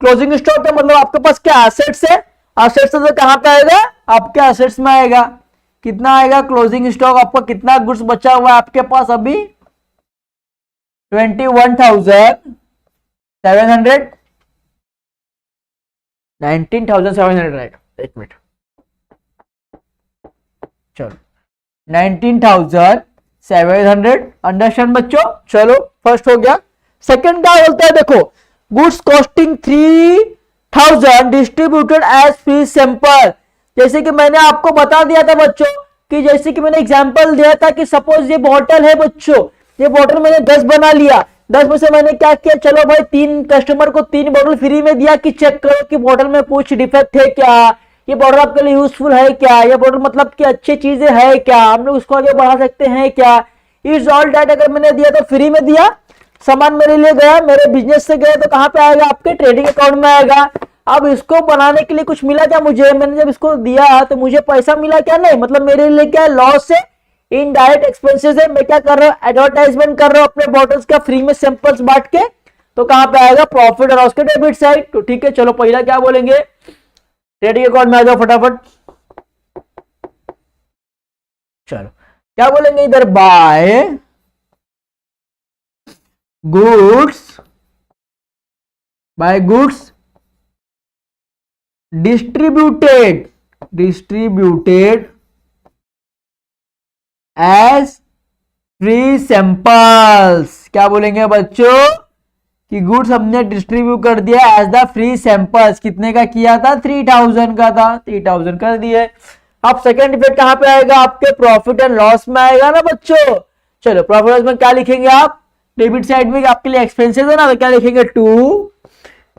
क्लोजिंग स्टॉक का मतलब आपके पास क्या एसेट्स है, एसेट्स तो कहां पे आएगा, आपके एसेट्स में आएगा। कितना आएगा क्लोजिंग स्टॉक, आपका कितना गुड्स बचा हुआ है आपके पास अभी, 21,700, 19,700 राइट। एक मिनट, चलो 19,700। अंडरस्टैंड बच्चों। चलो फर्स्ट हो गया। सेकंड क्या बोलता है, देखो गुड्स कॉस्टिंग 3,000 डिस्ट्रीब्यूटेड एज फी सैंपल। जैसे कि मैंने आपको बता दिया था बच्चों कि जैसे कि मैंने एग्जांपल दिया था कि सपोज ये बॉटल है बच्चों, ये बॉटल मैंने 10 बना लिया, 10 में से मैंने क्या किया, चलो भाई 3 कस्टमर को 3 बॉटल फ्री में दिया कि चेक करो कि बॉटल में कुछ डिफेक्ट है क्या, ये बॉटल आपके लिए यूजफुल है क्या, ये बॉटल मतलब कि अच्छी चीजें है क्या, हम लोग उसको आगे बढ़ा सकते हैं क्या। इट्स ऑल दैट अगर मैंने दिया तो फ्री में दिया, सामान मेरे लिए गया, मेरे बिजनेस से गया, तो कहां पे आएगा, आपके ट्रेडिंग अकाउंट में आएगा। अब इसको बनाने के लिए कुछ मिला क्या मुझे, मैंने जब इसको दिया तो मुझे पैसा मिला क्या, नहीं, मतलब मेरे लिए क्या लॉस है, इनडायरेक्ट एक्सपेंसेस है। मैं क्या कर रहा हूं, एडवर्टाइजमेंट कर रहा हूं अपने बॉटल्स का फ्री में सैंपल्स बांट के, तो कहां पे आएगा, प्रॉफिट और लॉस के डेबिट साइड। तो ठीक है, चलो पहला क्या बोलेंगे, ट्रेडिंग अकाउंट में आ जाओ फटाफट। चलो क्या बोलेंगे इधर, by goods by goods distributed as free samples. क्या बोलेंगे बच्चों कि गुड्स हमने डिस्ट्रीब्यूट कर दिया एज द फ्री सैंपल्स। कितने का किया था? 3000 का था, 3000 कर दिए। अब सेकंड इफेक्ट कहां पे आएगा? आपके प्रॉफिट एंड लॉस में आएगा ना बच्चों। चलो प्रॉफिट लॉस में क्या लिखेंगे आप? डेबिट साइड में आपके लिए एक्सपेंसेस है ना, तो क्या लिखेंगे? To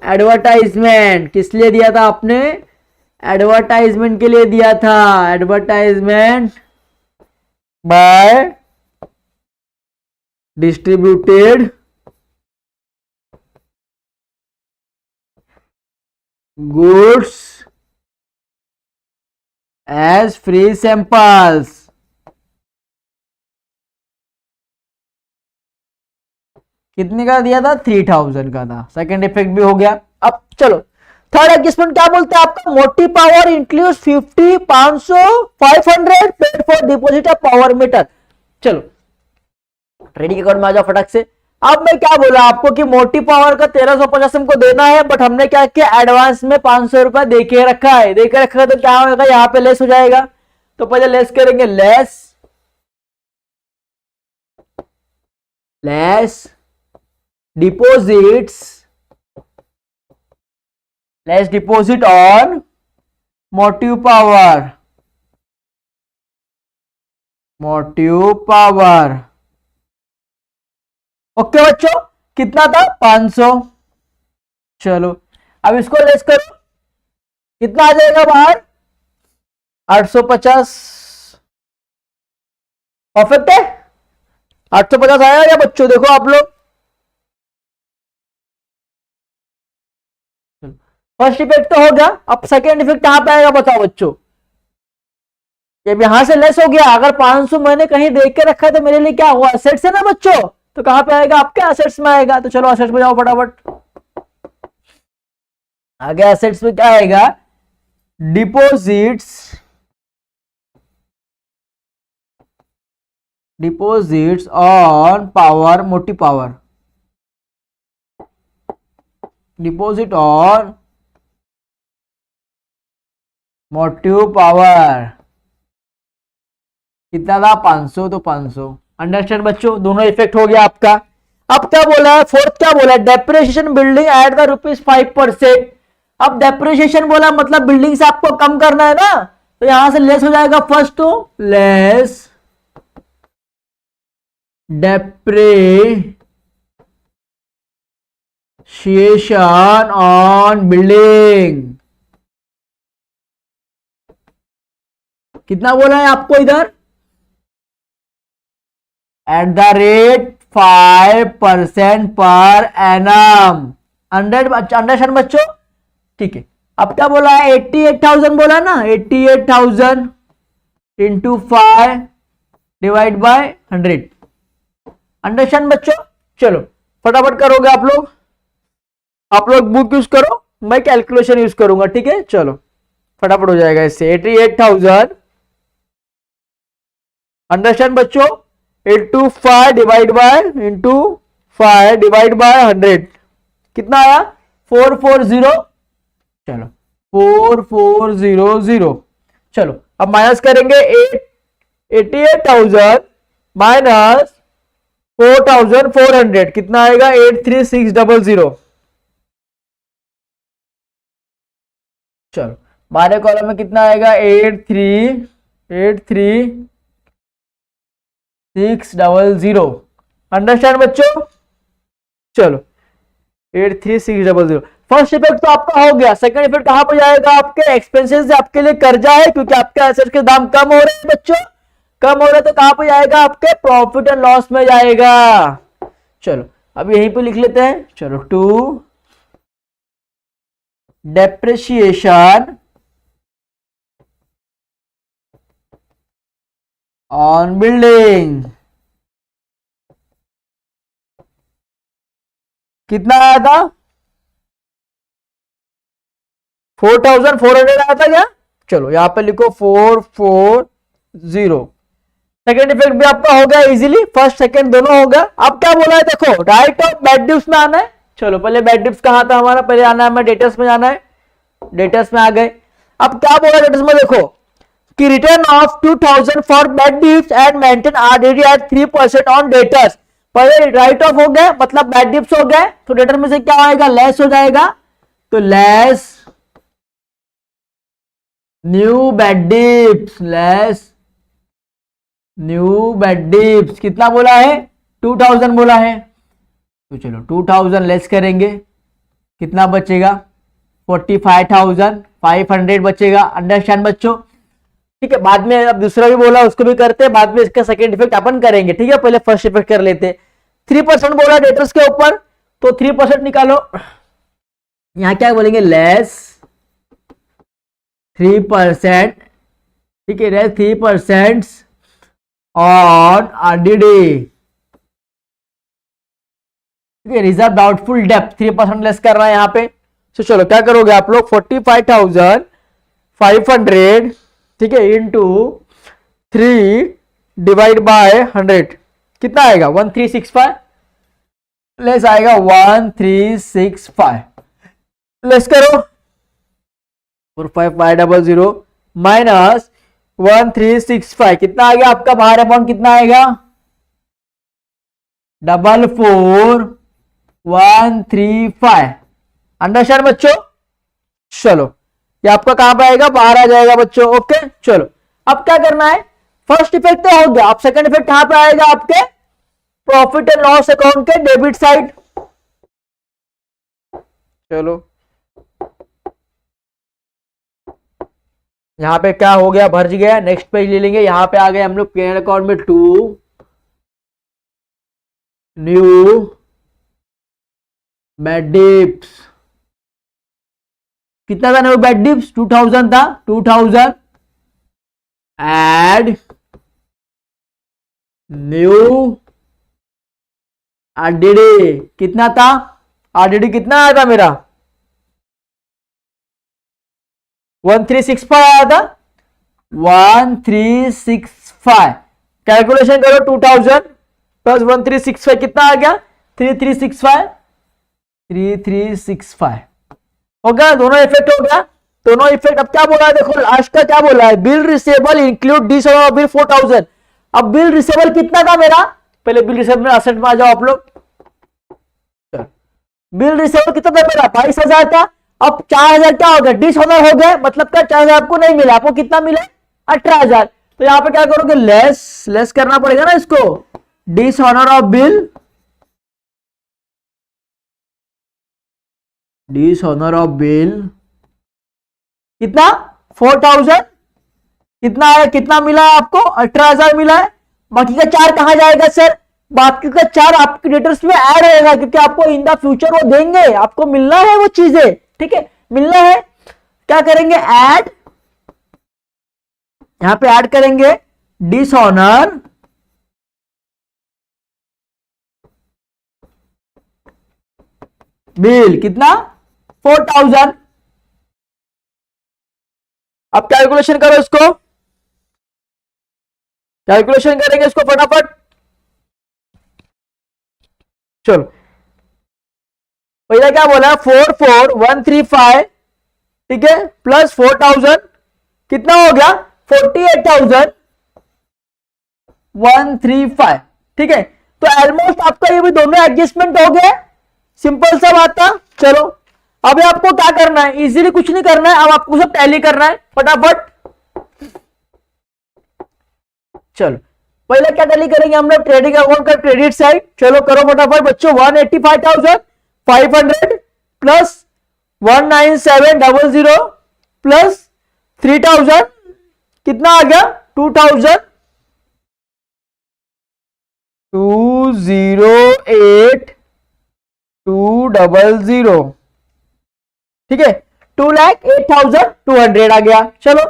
advertisement. किस लिए दिया था आपने? एडवर्टाइजमेंट के लिए दिया था। Advertisement by distributed goods as free samples. कितने का दिया था? 3000 का था। सेकंड इफेक्ट भी हो गया। अब चलो थर्ड एडजस्टमेंट क्या बोलते हैं आपका? Motive power includes 50, 500, 500 paid for deposit of power meter. चलो ट्रेडिंग अकाउंट में आ जाओ फटक से। अब मैं क्या बोला आपको कि मोटिव पावर का 1350 हमको देना है, बट हमने क्या किया? एडवांस में 500 रुपया देके रखा है। देके रखा है तो क्या होगा? यहाँ पे लेस हो जाएगा। तो पहले लेस करेंगे, less deposits, less deposit on motive power, okay बच्चों। कितना था? 500। चलो अब इसको लेस करो, कितना आ जाएगा बाहर? 850। परफेक्ट है। 850 आया या बच्चों? देखो आप लोग, फर्स्ट इफेक्ट तो हो गया। अब सेकेंड इफेक्ट कहां पे आएगा बताओ बच्चों? जब यहां से लेस हो गया, अगर 500 मैंने कहीं देख के रखा है तो मेरे लिए क्या हुआ? असेट्स है ना बच्चों। तो कहां पे आएगा? आपके असेट्स में आएगा। तो चलो असेट्स में जाओ फटाफट। आगे असेट्स में क्या आएगा? डिपॉजिट्स ऑन पावर, मोटी power, deposit on motive power. कितना था? 500। तो 500। अंडरस्टैंड बच्चों? दोनों इफेक्ट हो गया आपका। अब क्या बोला है? फोर्थ क्या बोला है? Depreciation building at the ₹5%। अब डेप्रिसिएशन बोला मतलब बिल्डिंग से आपको कम करना है ना, तो यहां से लेस हो जाएगा। फर्स्ट तो लेस डेप्रिसिएशन ऑन बिल्डिंग। कितना बोला है आपको इधर? At the rate 5% per annum. Understand बच्चों? ठीक है। अब क्या बोला है? 88,000 बोला ना, 88,000 इंटू 5 डिवाइड बाय 100। अंडरस्टैंड बच्चों? चलो फटाफट करोगे आप लोग। आप लोग बुक यूज करो, मैं कैलकुलेशन यूज करूंगा। ठीक है, चलो फटाफट हो जाएगा इससे। 88,000 अंडरस्टैंड बच्चों? Into 5 divide by 100। कितना आया? 440। चलो 4400। चलो अब माइनस करेंगे 88,000 माइनस 4,400। कितना आएगा? 83600। चलो बारह कॉलम में कितना आएगा? 83600। अंडरस्टैंड बच्चों? चलो 83600। फर्स्ट इफेक्ट तो आपका हो गया। सेकंड इफेक्ट कहां पर जाएगा? आपके एक्सपेंसेस से आपके लिए कर्जा है, क्योंकि आपके एसेट्स के दाम कम हो रहे हैं बच्चों। कम हो रहे तो कहां पर जाएगा? आपके प्रॉफिट एंड लॉस में जाएगा। चलो अब यहीं पे लिख लेते हैं। चलो टू डेप्रिसिएशन ऑन बिल्डिंग। कितना आया था? 4,400 आया था क्या? चलो यहां पे लिखो 440। सेकेंड इफेक्ट भी आपका हो गया इजीली। फर्स्ट सेकेंड दोनों हो गया। अब क्या बोला है? देखो राइट ऑफ बैड ड्यूज में आना है। चलो पहले बैड डिप्स कहाँ था हमारा, पहले आना है हमें डेटर्स में जाना है, डेटर्स में आ गए। अब क्या बोला डेटर्स में, देखो कि return of 2000 for bad debts and maintain RDD at 3% on debtors. पहले राइट ऑफ हो गया मतलब बैड डिप्स हो गए, तो डेटर में से क्या आएगा, लेस हो जाएगा, तो less new bad dips, less new bad debts. कितना बोला है, 2000 बोला है, तो चलो 2000 लेस करेंगे, कितना बचेगा 45,500 बचेगा। अंडरस्टैंड बच्चों, ठीक है। बाद में अब दूसरा भी बोला उसको भी करते हैं, बाद में इसका सेकंड इफेक्ट अपन करेंगे, ठीक है। पहले फर्स्ट इफेक्ट कर लेते। 3% बोला डेटर्स के ऊपर, तो 3% निकालो, यहां क्या बोलेंगे, लेस 3%, ठीक है, लेस 3% ऑन आरडीडी, ठीक है। रिजर्व डाउटफुल डेप्थ 3% लेस कर रहा है यहाँ पे। तो चलो क्या करोगे आप लोग, 45,500, ठीक है, इंटू 3 डिवाइड बाय 100, कितना आएगा 1365, लेस आएगा 1365, लेस करो 45500 माइनस 1365, कितना आ गया आपका बाहर अमाउंट, कितना आएगा 44135। अंडरस्टैंड बच्चों, चलो ये आपका कहां पे आएगा, बाहर आ जाएगा बच्चों। ओके चलो, अब क्या करना है, फर्स्ट इफेक्ट तो हो गया, अब सेकंड इफेक्ट कहां पे आएगा, आपके प्रॉफिट एंड लॉस अकाउंट के डेबिट साइड। चलो यहां पे क्या हो गया, भर गया, नेक्स्ट पेज ले लेंगे। यहां पे आ गए हम लोग पीएनएल अकाउंट में 2 न्यू बैड डिप्स, कितना था न्यू बैड डिप्स, 2000 था, 2000 एड न्यू आरडीडी, कितना था, आरडीडी कितना आया था मेरा 1365 आया था, 1365, कैलकुलेशन करो 2000 प्लस 1365 कितना आ गया 3365, 3365 हो गया, दोनों इफेक्ट हो गया, दोनों इफेक्ट। अब क्या बोला है, देखो लास्ट का क्या बोला है, bill receivable include dishonour bill 4000। अब बिल रिसेबल कितना था मेरा, पहले बिल रिसेबल में असेट में आ जाओ आप लोग, बिल रिसेबल कितना था मेरा 22,000 था। अब 4,000 क्या हो गया, डिसऑनर हो गया, मतलब क्या 4,000 आपको नहीं मिला, आपको कितना मिला 18,000। तो यहां पे क्या करोगे, लेस करना पड़ेगा ना इसको, dishonour of bill, dishonour of bill कितना 4,000, कितना है, कितना मिला है आपको 18,000 मिला है। बाकी का 4 कहां जाएगा सर, बाकी का 4 आपके डेटर्स में ऐड रहेगा, क्योंकि आपको इन द फ्यूचर वो देंगे, आपको मिलना है वो चीजें, ठीक है, मिलना है। क्या करेंगे, ऐड, यहां पे ऐड करेंगे डिसऑनर बिल, कितना 4,000। अब कैलकुलेशन करो इसको, कैलकुलेशन करेंगे इसको फटाफट। चलो पहले क्या बोला, 44,135, ठीक है, प्लस 4,000 कितना हो गया 48,135, ठीक है। तो ऑलमोस्ट आपका ये भी दोनों एडजस्टमेंट हो गया, सिंपल सा बात था। चलो अब आपको क्या करना है, इजीली कुछ नहीं करना है, अब आपको सब टैली करना है फटाफट। चलो पहले क्या टैली करेंगे हम लोग, ट्रेडिंग अकाउंट का क्रेडिट साइड। चलो करो फटाफट बच्चों, 185,500 प्लस 19700 प्लस 3,000, कितना आ गया 2,082,000, ठीक है, 2,08,200 आ गया। चलो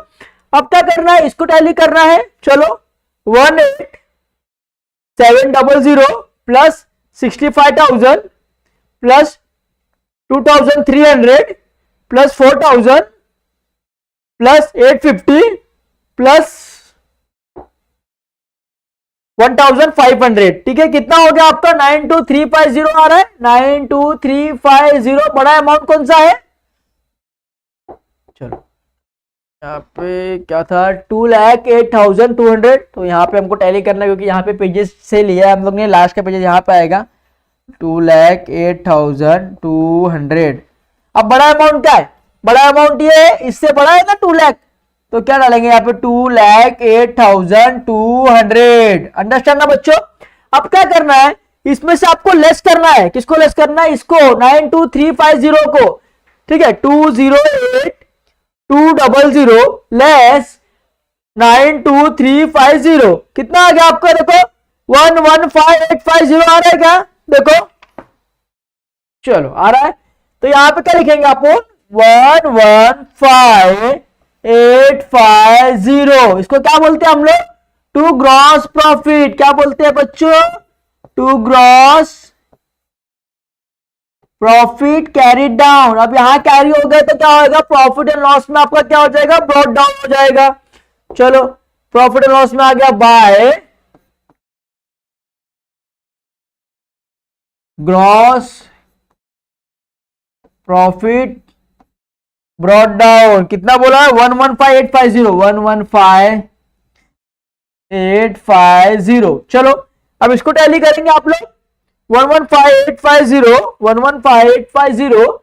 अब क्या करना है, इसको टैली करना है। चलो 18700 plus 65,000 plus 2,300 plus 4,000 plus 850 plus 1500, ठीक है। कितना हो गया आपका 92350 आ रहा है, 92350। बड़ा अमाउंट कौन सा है, चलो यहाँ पे क्या था, 2,08,200। तो यहाँ पे हमको टैली करना है क्योंकि यहाँ पे पेजेस से लिया है हम लोग ने, लास्ट का पेजेस यहाँ पे आएगा 2,08,200। अब बड़ा अमाउंट क्या है, बड़ा अमाउंट ये है, इससे बड़ा है ना 2 लाख, तो क्या डालेंगे यहाँ पे 2,08,200। अंडरस्टैंड ना बच्चों। अब क्या करना है, इसमें से आपको लेस करना है, किसको लेस करना है, इसको 92350 को, ठीक है। 2,08,200 लेस 92350, कितना आ गया आपका, देखो 115,850 आ रहा है क्या, देखो चलो आ रहा है। तो यहां पे क्या लिखेंगे आप, 115,850, इसको क्या बोलते हैं हम लोग, टू ग्रॉस प्रॉफिट। क्या बोलते हैं बच्चों, to gross profit carry down. अब यहां कैरी हो गया तो क्या होगा, प्रॉफिट एंड लॉस में आपका क्या हो जाएगा, ब्रॉट डाउन हो जाएगा। चलो प्रॉफिट एंड लॉस में आ गया by gross profit brought down. कितना बोला है, 115,850, 115,850। चलो अब इसको टैली करेंगे आप लोग, 115,850, 115,850,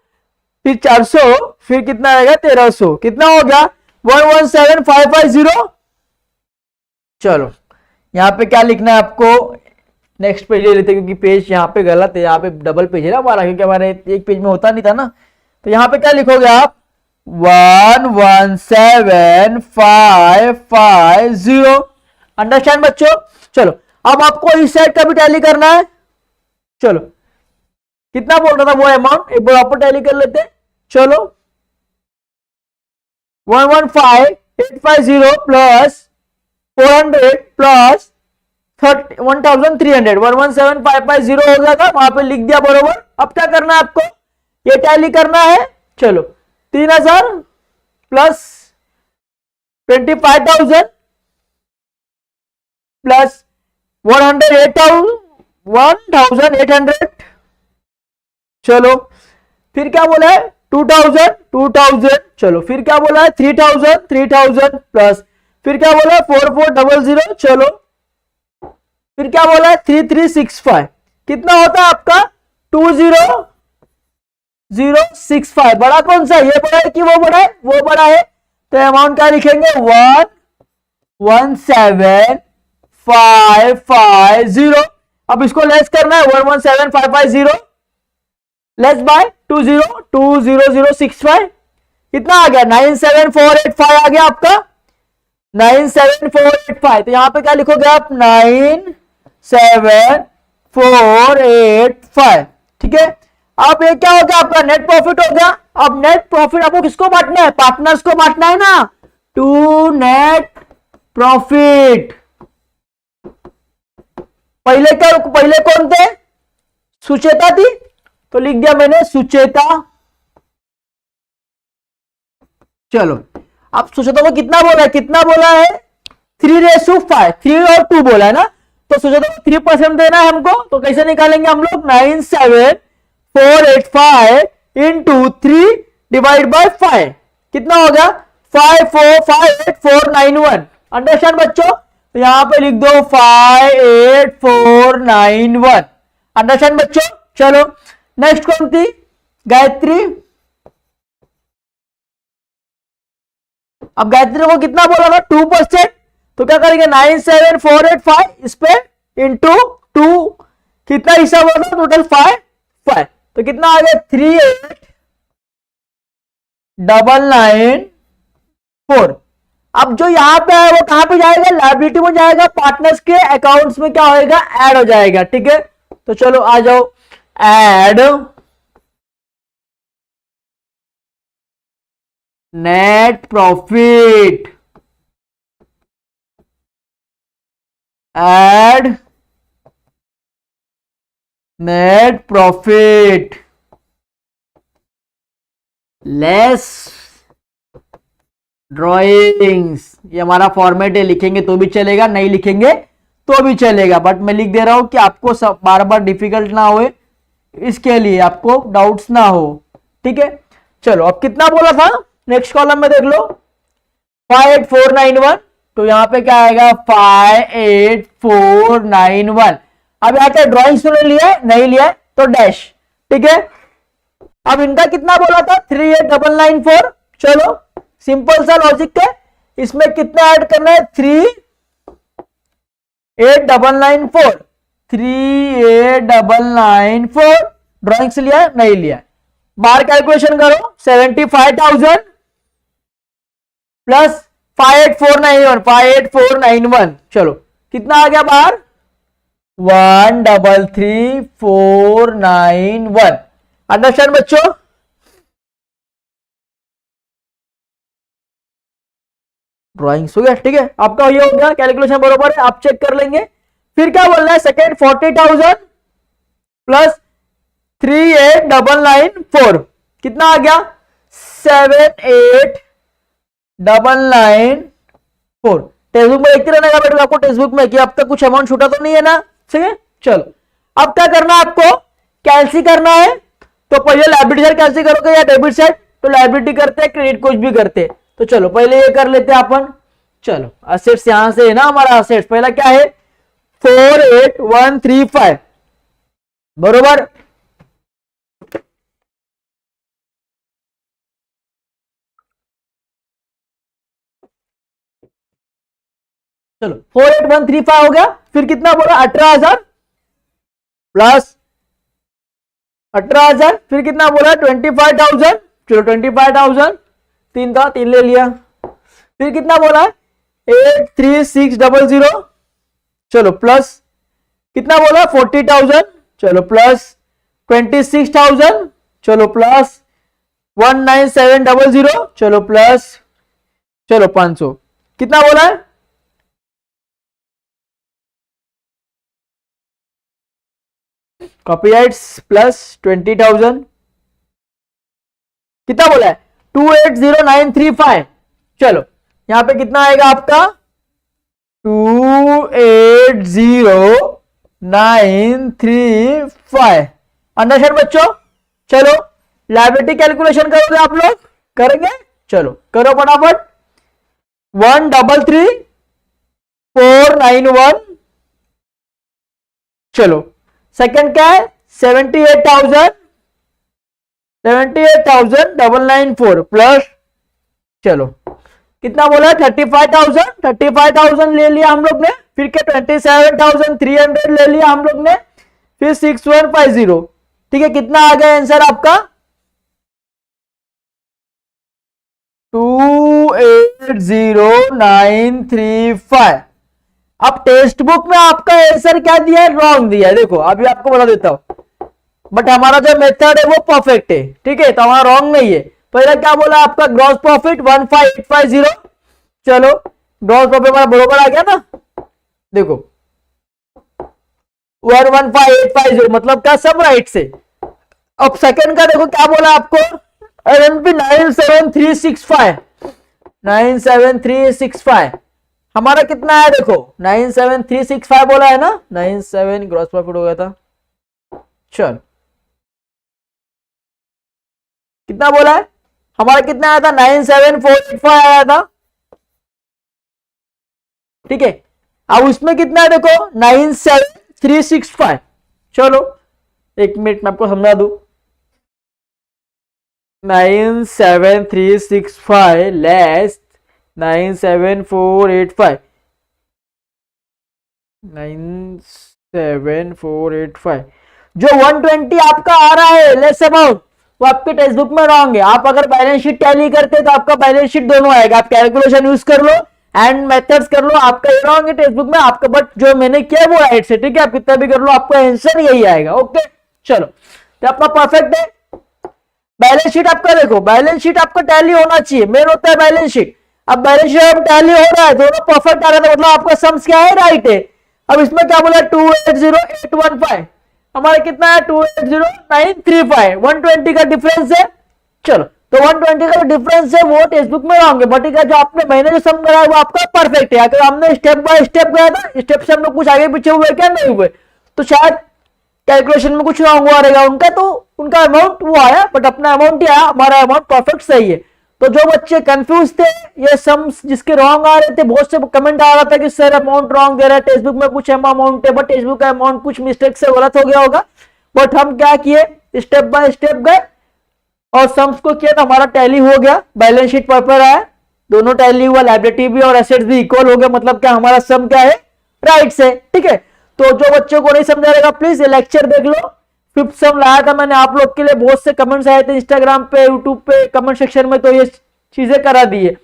फिर 400, फिर कितना आएगा 1300, कितना हो गया 117,550। चलो यहां पे क्या लिखना है आपको, नेक्स्ट पेज ले लेते हैं क्योंकि पेज यहाँ पे गलत है, यहाँ पे डबल पेज है ना हमारा, क्योंकि हमारे एक पेज में होता नहीं था ना। तो यहाँ पे क्या लिखोगे आप, 117,550। अंडरस्टैंड बच्चों। चलो अब आपको इस साइड का भी टैली करना है। चलो कितना बोल रहा था वो अमाउंट, एक बार आपको टैली कर लेते हैं। चलो 115,850 प्लस 400 प्लस 1,300, 117,550 हो गया था, वहां पे लिख दिया बरोबर। अब क्या करना है आपको, ये टैली करना है। चलो 3,000 प्लस 25,000 प्लस 1,800। चलो फिर क्या बोला है 2,000। चलो फिर क्या बोला है 3,000 प्लस, फिर क्या बोला है 4,400। चलो फिर क्या बोला है 3,365। कितना होता है आपका 2,065। बड़ा कौन सा, ये बड़ा है कि वो बड़ा है, वो बड़ा है। तो अमाउंट क्या लिखेंगे, 117,550। अब इसको लेस करना है, 117,550 लेस बाय 2,065। कितना आ गया 97485 आ गया आपका 97485। तो यहां पे क्या लिखोगे आप 97485, ठीक है। अब ये क्या हो गया आपका नेट प्रॉफिट हो गया। अब नेट प्रॉफिट आपको किसको बांटना है, पार्टनर्स को बांटना है ना, टू नेट प्रॉफिट। पहले कौन थे, सुचेता थी, तो लिख दिया मैंने सुचेता। चलो अब सुचेता को कितना बोला है, 3/5, 3 और 2 बोला है ना, तो सुचेता को 3% देना है हमको। तो कैसे निकालेंगे हम लोग, 97485 इंटू 3 डिवाइड बाय 5, कितना हो गया 5458491। अंडरस्टैंड बच्चों। तो यहां पे लिख दो 58491। अंडरस्टैंड बच्चों। चलो नेक्स्ट कौन थी, गायत्री। अब गायत्री को कितना बोला था 2%, तो क्या करेंगे 97485 इस पे इंटू 2, कितना हिसाब होगा टोटल 5। तो कितना आ गया 38,994। अब जो यहां पे है वो कहां पे जाएगा, लायबिलिटी में जाएगा, पार्टनर्स के अकाउंट्स में क्या होएगा, ऐड हो जाएगा, ठीक है। तो चलो आ जाओ, add net profit, add net profit less drawings. ये हमारा फॉर्मेट है, लिखेंगे तो भी चलेगा, नहीं लिखेंगे तो भी चलेगा, बट मैं लिख दे रहा हूं कि आपको सब बार बार डिफिकल्ट ना होए, इसके लिए आपको डाउट्स ना हो। ठीक है, चलो अब कितना बोला था, नेक्स्ट कॉलम में देख लो 58491, तो यहां पे क्या आएगा 58491। अब यहाँ पे ड्रॉइंग सुन लिया है, नहीं लिया है तो डैश। ठीक है, अब इनका कितना बोला था 38994। चलो सिंपल सा लॉजिक है, इसमें कितना ऐड करना है 38994, 38994। ड्रॉइंग से लिया है, नहीं लिया है, बार कैलकुलेशन करो 75,000 प्लस 58491, 58491। चलो कितना आ गया बाहर 133,491। अंडरस्टैंड बच्चों, ड्राइंग्स हो गया। ठीक है, आपका ये हो गया, कैलकुलेशन बरोबर है, आप चेक कर लेंगे। फिर क्या बोल रहा है सेकेंड 40,000 प्लस 38,994, कितना आ गया 78,994। टेक्स्ट बुक में देखते रहने का बेटा, आपको टेक्स्ट बुक में कि अब तक कुछ अमाउंट छूटा तो नहीं है ना। ठीक है, चलो अब क्या करना है आपको, कैलसी करना है। तो पहले लायबिलिटी साइड कैलसी करोगे या डेबिट साइड, तो लायबिलिटी करते हैं, क्रेडिट कुछ भी करते हैं। तो चलो पहले ये कर लेते हैं अपन। चलो असेट्स यहां से है ना, हमारा असेट्स पहला क्या है 48,135, बरोबर। चलो 48,135 हो गया। फिर कितना बोला 18,000 प्लस 18,000, फिर कितना बोला 25,000। चलो 25,000, तीन था, तीन ले लिया। फिर कितना बोला 83600, चलो प्लस कितना बोला 40,000, चलो प्लस 26,000, चलो प्लस 19700, चलो प्लस, चलो 500, कितना बोला है कॉपीराइट्स प्लस 20,000, कितना बोला है 280935। चलो यहां पे कितना आएगा आपका 280935। अंडरस्टैंड बच्चों। चलो लायबिलिटी कैलकुलेशन करोगे आप लोग, करेंगे, चलो करो फटाफट। 133,491, चलो सेकंड क्या है 78,994 प्लस, चलो कितना बोला 35,000 ले लिया हम लोग ने। फिर क्या 27,300 ले लिया हम लोग ने। फिर 6150, ठीक है, कितना आ गया आंसर आपका 280935। अब टेक्स्ट बुक में आपका आंसर क्या दिया है, रॉन्ग दिया है। देखो अभी आपको बता देता हूं, बट हमारा जो मेथड है वो परफेक्ट है। ठीक है, तो हमारा रॉन्ग नहीं है। पहले क्या बोला आपका ग्रॉस प्रॉफिट 15850, चलो ग्रॉस प्रॉफिट हमारा बरोबर आ गया ना, देखो 115,850, मतलब क्या सब राइट से। अब सेकंड का देखो क्या बोला आपको RMP 97365, 97365 हमारा कितना है, देखो 97365 बोला है ना, 97 ग्रॉस प्रॉफिट हो गया था। चल कितना बोला है हमारा, कितना आया था 97485 आया था। ठीक है, अब उसमें कितना है देखो 97365। चलो एक मिनट में आपको समझा दूं, 97365 लेस 97485, 97485, जो 120 आपका आ रहा है लेस अमाउंट, वो आपके टेक्स्ट बुक में रॉन्ग है। आप अगर बैलेंस शीट टैली करते तो आपका बैलेंस शीट दोनों आएगा, आप कैलकुलेशन यूज कर लो एंड मेथड्स कर लो, आपका ये रॉन्ग है टेक्स्ट बुक में आपका, बट जो मैंने किया वो राइट से। ठीक है, आप कितना भी कर लो आपका आंसर यही आएगा। ओके चलो, तो आपका परफेक्ट है। बैलेंस शीट आपका देखो, बैलेंस शीट आपका टैली होना चाहिए, मेन होता है बैलेंस शीट। अब बैलेंस शीट टैली हो रहा है, दोनों परफेक्ट आ रहा है, मतलब आपका सम्स क्या है, राइट है। अब इसमें क्या बोला 280815, हमारा कितना है 280935, 120 का डिफरेंस है। चलो तो 120 का जो डिफरेंस है वो टेक्स्ट बुक में होंगे, बट जो आपने महीने जो सम करा है वो आपका परफेक्ट है। अगर हमने स्टेप बाय स्टेप गया था, स्टेप से हम लोग कुछ आगे पीछे हुए क्या नहीं हुए, तो शायद कैलकुलेशन में कुछ रॉन्ग हुआ रहेगा उनका, तो उनका अमाउंट वो आया, बट अपना अमाउंट ही आया, हमारा अमाउंट परफेक्ट सही है। तो जो बच्चे कंफ्यूज थे, ये सम्स जिसके रॉन्ग आ रहे थे, बहुत से कमेंट आ रहा था कि सर अमाउंट रॉन्ग दे रहा है, टेक्स्ट बुक में कुछ अमाउंट है, बट टेक्स्ट बुक का अमाउंट कुछ मिस्टेक से गलत हो गया होगा। बट हम क्या किए, स्टेप बाय स्टेप गए और सम्स को किया तो हमारा टैली हो गया, बैलेंस शीट प्रॉपर आया, दोनों टैली हुआ, लायबिलिटी भी और एसेट्स भी इक्वल हो गया, मतलब क्या हमारा सम क्या है, राइट से। ठीक है, तो जो बच्चों को नहीं समझा रहेगा प्लीज ये लेक्चर देख लो। फिफ्थ सम लाया था मैंने आप लोग के लिए, बहुत से कमेंट्स आए थे इंस्टाग्राम पे, यूट्यूब पे, कमेंट सेक्शन में, तो ये चीजें करा दी है।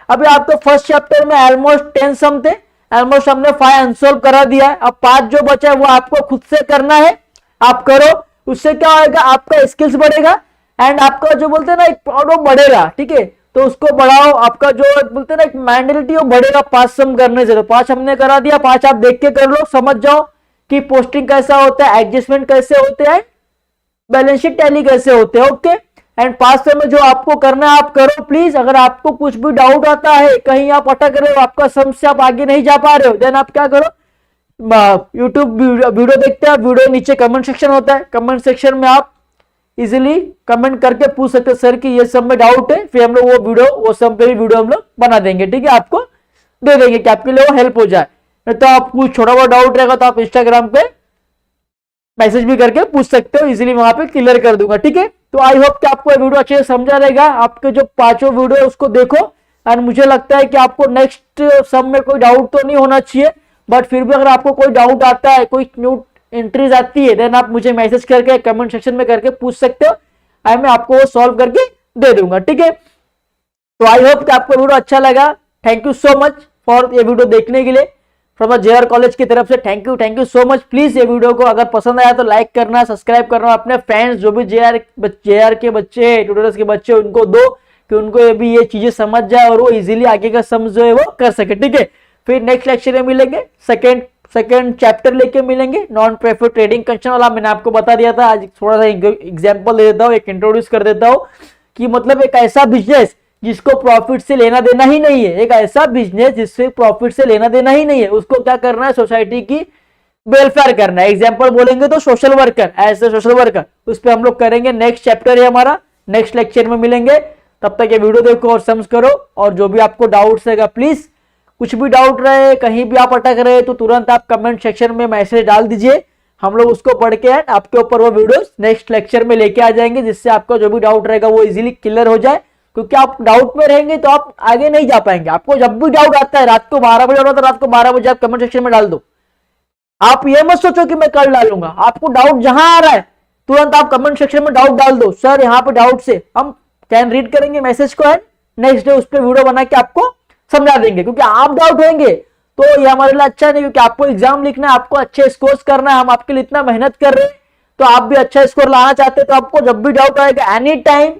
अभी आपको फर्स्ट चैप्टर में ऑलमोस्ट 10 सम थे, ऑलमोस्ट हमने 5 अनसॉल्व करा दिया है। अब 5 जो बचा है वो आपको खुद से करना है, आप करो, उससे क्या होगा, आपका स्किल्स बढ़ेगा एंड आपका जो बोलते हैं ना एक वो बढ़ेगा। ठीक है, तो उसको बढ़ाओ, आपका जो बोलते हैं ना एक मेंटलिटी वो बढ़ेगा 5 सम करने से। तो 5 हमने करा दिया, 5 आप देख के कर लो, समझ जाओ कि पोस्टिंग कैसा होता है, एडजस्टमेंट कैसे होते हैं, बैलेंस शीट टैली कैसे होते हैं। ओके, एंड 5 सम में जो आपको करना है आप करो प्लीज। अगर आपको कुछ भी डाउट आता है, कहीं आप अटक रहे हो, आपका सम से आप आगे नहीं जा पा रहे हो, देन आप क्या करो, यूट्यूब वीडियो देखते हैं, वीडियो नीचे कमेंट सेक्शन होता है, कमेंट सेक्शन में आप इजीली कमेंट करके पूछ सकते हैं सर कि ये सब में डाउट है, फिर हम लोग वो वीडियो, वो सब पे भी वीडियो हम लोग बना देंगे। ठीक है, आपको दे देंगे कि आपके लिए वो हेल्प हो जाए। तो आप कुछ छोटा बहुत डाउट रहेगा तो आप इंस्टाग्राम पे मैसेज भी करके पूछ सकते हो, इजीली वहां पे क्लियर कर दूंगा। ठीक है, तो आई होप कि आपको ये वीडियो अच्छे से समझा रहेगा। आपके जो 5 वीडियो है उसको देखो एंड मुझे लगता है कि आपको नेक्स्ट सम में कोई डाउट तो नहीं होना चाहिए, बट फिर भी अगर आपको कोई डाउट आता है, कोई न्यू एंट्रीज आती है, देन आप मुझे मैसेज करके कमेंट सेक्शन में करके पूछ सकते हो, आई मैं आपको वो सॉल्व करके दे दूंगा। ठीक है, तो आई होप कि आपको वीडियो अच्छा लगा। Thank you so much for ये वीडियो देखने के लिए, फ्रॉम जेआर कॉलेज की तरफ से thank you so much. Please ये वीडियो को अगर पसंद आया तो लाइक करना, सब्सक्राइब करना, अपने फ्रेंड्स जो भी जेआर के बच्चे, ट्यूटर्स के बच्चे, उनको दो कि उनको भी ये चीजें समझ जाए और वो इजीली आगे का सम जो है वो कर सके। ठीक है, फिर नेक्स्ट लेक्चर में मिलेंगे, सेकेंड चैप्टर लेके मिलेंगे, नॉन प्रेफर्ड ट्रेडिंग कंसेप्ट वाला मैंने आपको बता दिया था। आज थोड़ा सा एग्जांपल दे देता हूँ, एक इंट्रोड्यूस कर देता हूँ कि मतलब एक ऐसा बिजनेस जिसको प्रॉफिट से लेना देना ही नहीं है, एक ऐसा बिजनेस जिससे प्रॉफिट से लेना देना ही नहीं है, उसको क्या करना है, सोसाइटी की वेलफेयर करना है। एग्जांपल बोलेंगे तो सोशल वर्कर, ऐसे सोशल वर्कर, उस पर हम लोग करेंगे। नेक्स्ट चैप्टर है हमारा, नेक्स्ट लेक्चर में मिलेंगे। तब तक ये वीडियो देखो और समझ करो, और जो भी आपको डाउट्स रहेगा प्लीज, कुछ भी डाउट रहे, कहीं भी आप अटक रहे तो तुरंत आप कमेंट सेक्शन में मैसेज डाल दीजिए, हम लोग उसको पढ़ के आपके ऊपर वो वीडियोस नेक्स्ट लेक्चर में लेके आ जाएंगे, जिससे आपका जो भी डाउट रहेगा वो इजीली क्लियर हो जाए। क्योंकि आप डाउट में रहेंगे तो आप आगे नहीं जा पाएंगे। आपको जब भी डाउट आता है, रात को 12 बजे, तो रात को 12 बजे आप कमेंट सेक्शन में डाल दो। आप ये मत सोचो कि मैं कल डालूंगा, आपको डाउट जहां आ रहा है तुरंत आप कमेंट सेक्शन में डाउट डाल दो, सर यहाँ पे डाउट से हम कैन रीड करेंगे मैसेज को एंड नेक्स्ट डे उस पर वीडियो बना के आपको समझा देंगे। क्योंकि आप डाउट होंगे तो ये हमारे लिए अच्छा नहीं, क्योंकि आपको एग्जाम लिखना है, आपको अच्छे स्कोर्स करना है, हम आपके लिए इतना मेहनत कर रहे हैं, तो आप भी अच्छा स्कोर लाना चाहते हैं, तो आपको जब भी डाउट आएगा एनी टाइम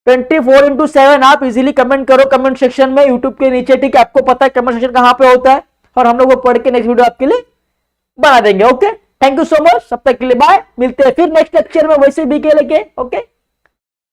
24/7 आप इजीली कमेंट करो कमेंट सेक्शन में, यूट्यूब के नीचे। ठीक है, आपको पता है कमेंट सेक्शन कहां पे होता है, और हम लोग वो पढ़ के नेक्स्ट वीडियो आपके लिए बना देंगे। Okay, thank you so much, सब तक के लिए बाय, मिलते हैं फिर नेक्स्ट लेक्चर में वैसे भी के लेके। ओके।